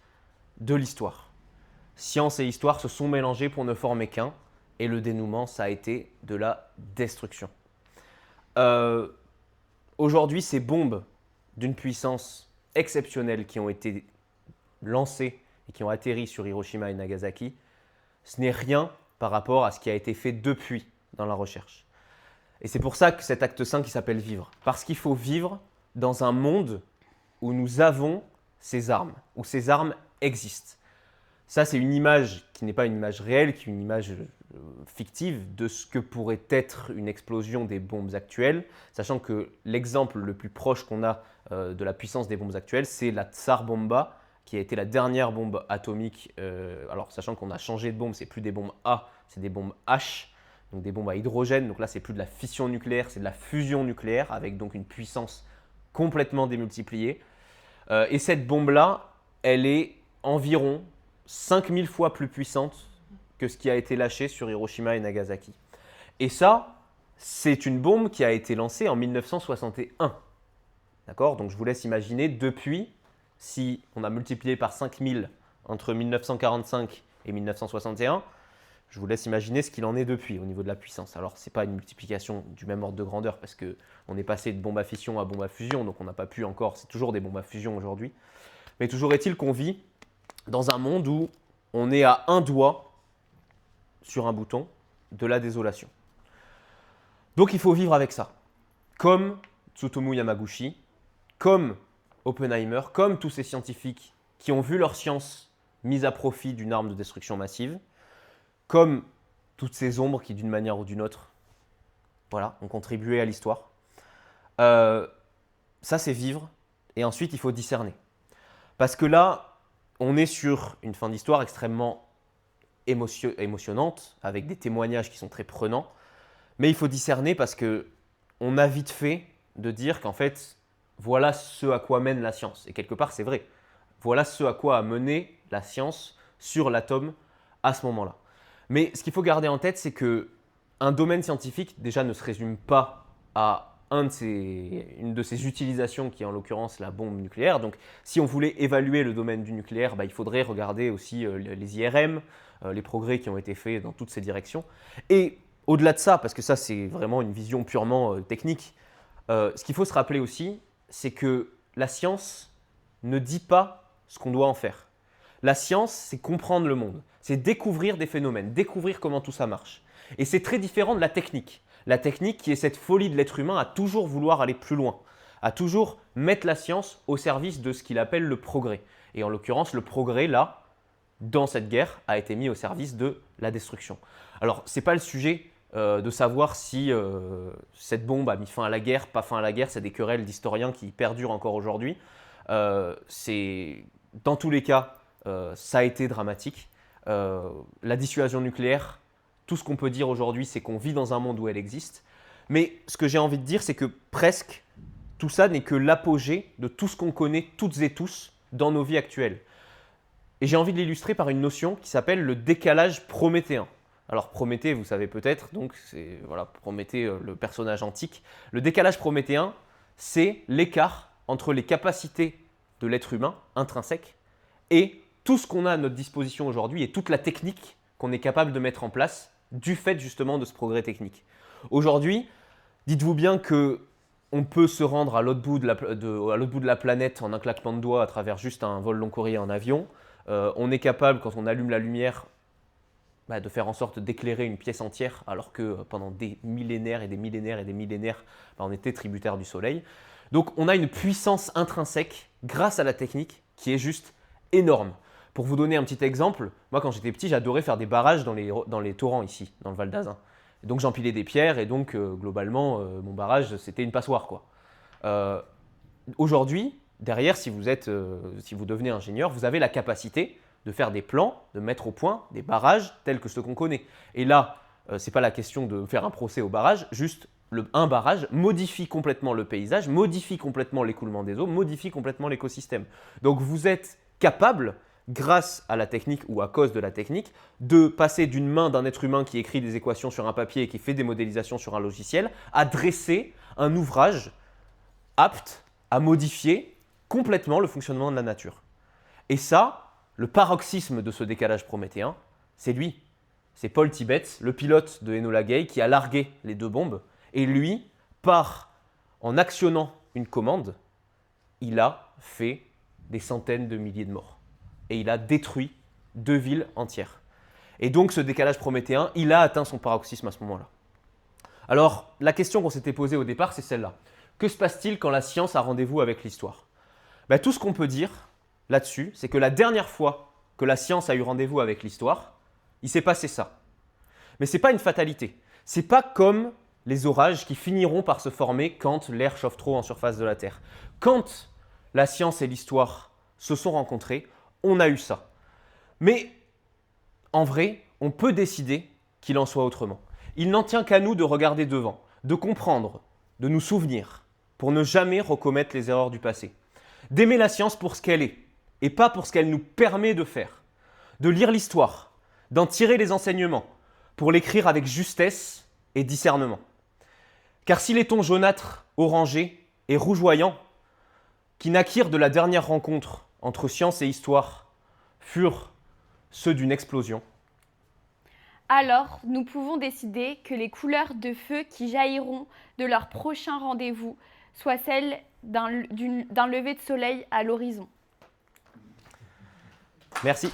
de l'histoire. Science et histoire se sont mélangées pour ne former qu'un, et le dénouement, ça a été de la destruction. Aujourd'hui, ces bombes d'une puissance exceptionnelle qui ont été lancées et qui ont atterri sur Hiroshima et Nagasaki, ce n'est rien par rapport à ce qui a été fait depuis dans la recherche. Et c'est pour ça que cet acte 5 qui s'appelle vivre. Parce qu'il faut vivre dans un monde où nous avons ces armes, où ces armes existent. Ça, c'est une image qui n'est pas une image réelle, qui est une image fictive de ce que pourrait être une explosion des bombes actuelles, sachant que l'exemple le plus proche qu'on a de la puissance des bombes actuelles, c'est la Tsar Bomba, qui a été la dernière bombe atomique. Alors, sachant qu'on a changé de bombe, c'est plus des bombes A, c'est des bombes H, donc des bombes à hydrogène. Donc là, c'est plus de la fission nucléaire, c'est de la fusion nucléaire, avec donc une puissance complètement démultipliée. Et cette bombe-là, elle est environ 5000 fois plus puissante que ce qui a été lâché sur Hiroshima et Nagasaki. Et ça, c'est une bombe qui a été lancée en 1961. D'accord? Donc je vous laisse imaginer, depuis, si on a multiplié par 5000 entre 1945 et 1961, je vous laisse imaginer ce qu'il en est depuis au niveau de la puissance. Alors, ce n'est pas une multiplication du même ordre de grandeur parce qu'on est passé de bombe à fission à bombe à fusion, donc on n'a pas pu encore, c'est toujours des bombes à fusion aujourd'hui. Mais toujours est-il qu'on vit dans un monde où on est à un doigt sur un bouton de la désolation. Donc il faut vivre avec ça. Comme Tsutomu Yamaguchi, comme Oppenheimer, comme tous ces scientifiques qui ont vu leur science mise à profit d'une arme de destruction massive, comme toutes ces ombres qui, d'une manière ou d'une autre, voilà, ont contribué à l'histoire. Ça, c'est vivre. Et ensuite, il faut discerner. Parce que là, on est sur une fin d'histoire extrêmement émotionnante, avec des témoignages qui sont très prenants. Mais il faut discerner parce qu'on a vite fait de dire qu'en fait, voilà ce à quoi mène la science. Et quelque part, c'est vrai. Voilà ce à quoi a mené la science sur l'atome à ce moment-là. Mais ce qu'il faut garder en tête, c'est qu'un domaine scientifique, déjà, ne se résume pas à une de ses utilisations, qui est en l'occurrence la bombe nucléaire. Donc, si on voulait évaluer le domaine du nucléaire, il faudrait regarder aussi les IRM, les progrès qui ont été faits dans toutes ces directions. Et au-delà de ça, parce que ça, c'est vraiment une vision purement technique, ce qu'il faut se rappeler aussi, c'est que la science ne dit pas ce qu'on doit en faire. La science, c'est comprendre le monde, c'est découvrir des phénomènes, découvrir comment tout ça marche. Et c'est très différent de la technique. La technique qui est cette folie de l'être humain à toujours vouloir aller plus loin, à toujours mettre la science au service de ce qu'il appelle le progrès. Et en l'occurrence, le progrès, là, dans cette guerre, a été mis au service de la destruction. Alors, ce n'est pas le sujet de savoir si cette bombe a mis fin à la guerre, pas fin à la guerre, c'est des querelles d'historiens qui perdurent encore aujourd'hui. Dans tous les cas, ça a été dramatique. La dissuasion nucléaire, tout ce qu'on peut dire aujourd'hui, c'est qu'on vit dans un monde où elle existe. Mais ce que j'ai envie de dire, c'est que presque tout ça n'est que l'apogée de tout ce qu'on connaît toutes et tous dans nos vies actuelles. Et j'ai envie de l'illustrer par une notion qui s'appelle le décalage prométhéen. Alors Prométhée, vous savez peut-être, donc c'est voilà, Prométhée, le personnage antique. Le décalage prométhéen, c'est l'écart entre les capacités de l'être humain intrinsèque et tout ce qu'on a à notre disposition aujourd'hui et toute la technique qu'on est capable de mettre en place du fait justement de ce progrès technique. Aujourd'hui, dites-vous bien qu'on peut se rendre à l'autre bout de la planète en un claquement de doigts à travers juste un vol long courrier en avion. On est capable, quand on allume la lumière, de faire en sorte d'éclairer une pièce entière, alors que pendant des millénaires et des millénaires et des millénaires, on était tributaire du soleil. Donc on a une puissance intrinsèque grâce à la technique qui est juste énorme. Pour vous donner un petit exemple, moi quand j'étais petit, j'adorais faire des barrages dans les torrents ici, dans le Val d'Azun. Et donc j'empilais des pierres et donc globalement, mon barrage, c'était une passoire, quoi. Aujourd'hui, derrière, si vous devenez ingénieur, vous avez la capacité de faire des plans, de mettre au point des barrages tels que ceux qu'on connaît. Et là, ce n'est pas la question de faire un procès au barrage, juste un barrage modifie complètement le paysage, modifie complètement l'écoulement des eaux, modifie complètement l'écosystème. Donc vous êtes capable, grâce à la technique ou à cause de la technique, de passer d'une main d'un être humain qui écrit des équations sur un papier et qui fait des modélisations sur un logiciel, à dresser un ouvrage apte à modifier complètement le fonctionnement de la nature. Et ça, le paroxysme de ce décalage prométhéen, c'est lui. C'est Paul Tibbets, le pilote de Enola Gay, qui a largué les deux bombes. Et lui, en actionnant une commande, il a fait des centaines de milliers de morts. Et il a détruit 2 villes entières. Et donc ce décalage prométhéen, il a atteint son paroxysme à ce moment-là. Alors, la question qu'on s'était posée au départ, c'est celle-là. Que se passe-t-il quand la science a rendez-vous avec l'histoire ? Ben, tout ce qu'on peut dire là-dessus, c'est que la dernière fois que la science a eu rendez-vous avec l'histoire, il s'est passé ça. Mais ce n'est pas une fatalité. Ce n'est pas comme les orages qui finiront par se former quand l'air chauffe trop en surface de la Terre. Quand la science et l'histoire se sont rencontrées, on a eu ça. Mais en vrai, on peut décider qu'il en soit autrement. Il n'en tient qu'à nous de regarder devant, de comprendre, de nous souvenir, pour ne jamais recommettre les erreurs du passé. D'aimer la science pour ce qu'elle est, et pas pour ce qu'elle nous permet de faire. De lire l'histoire, d'en tirer les enseignements, pour l'écrire avec justesse et discernement. Car si les tons jaunâtres, orangés et rougeoyants, qui naquirent de la dernière rencontre entre science et histoire, furent ceux d'une explosion, alors nous pouvons décider que les couleurs de feu qui jailliront de leur prochain rendez-vous soient celles d'un lever de soleil à l'horizon. Merci.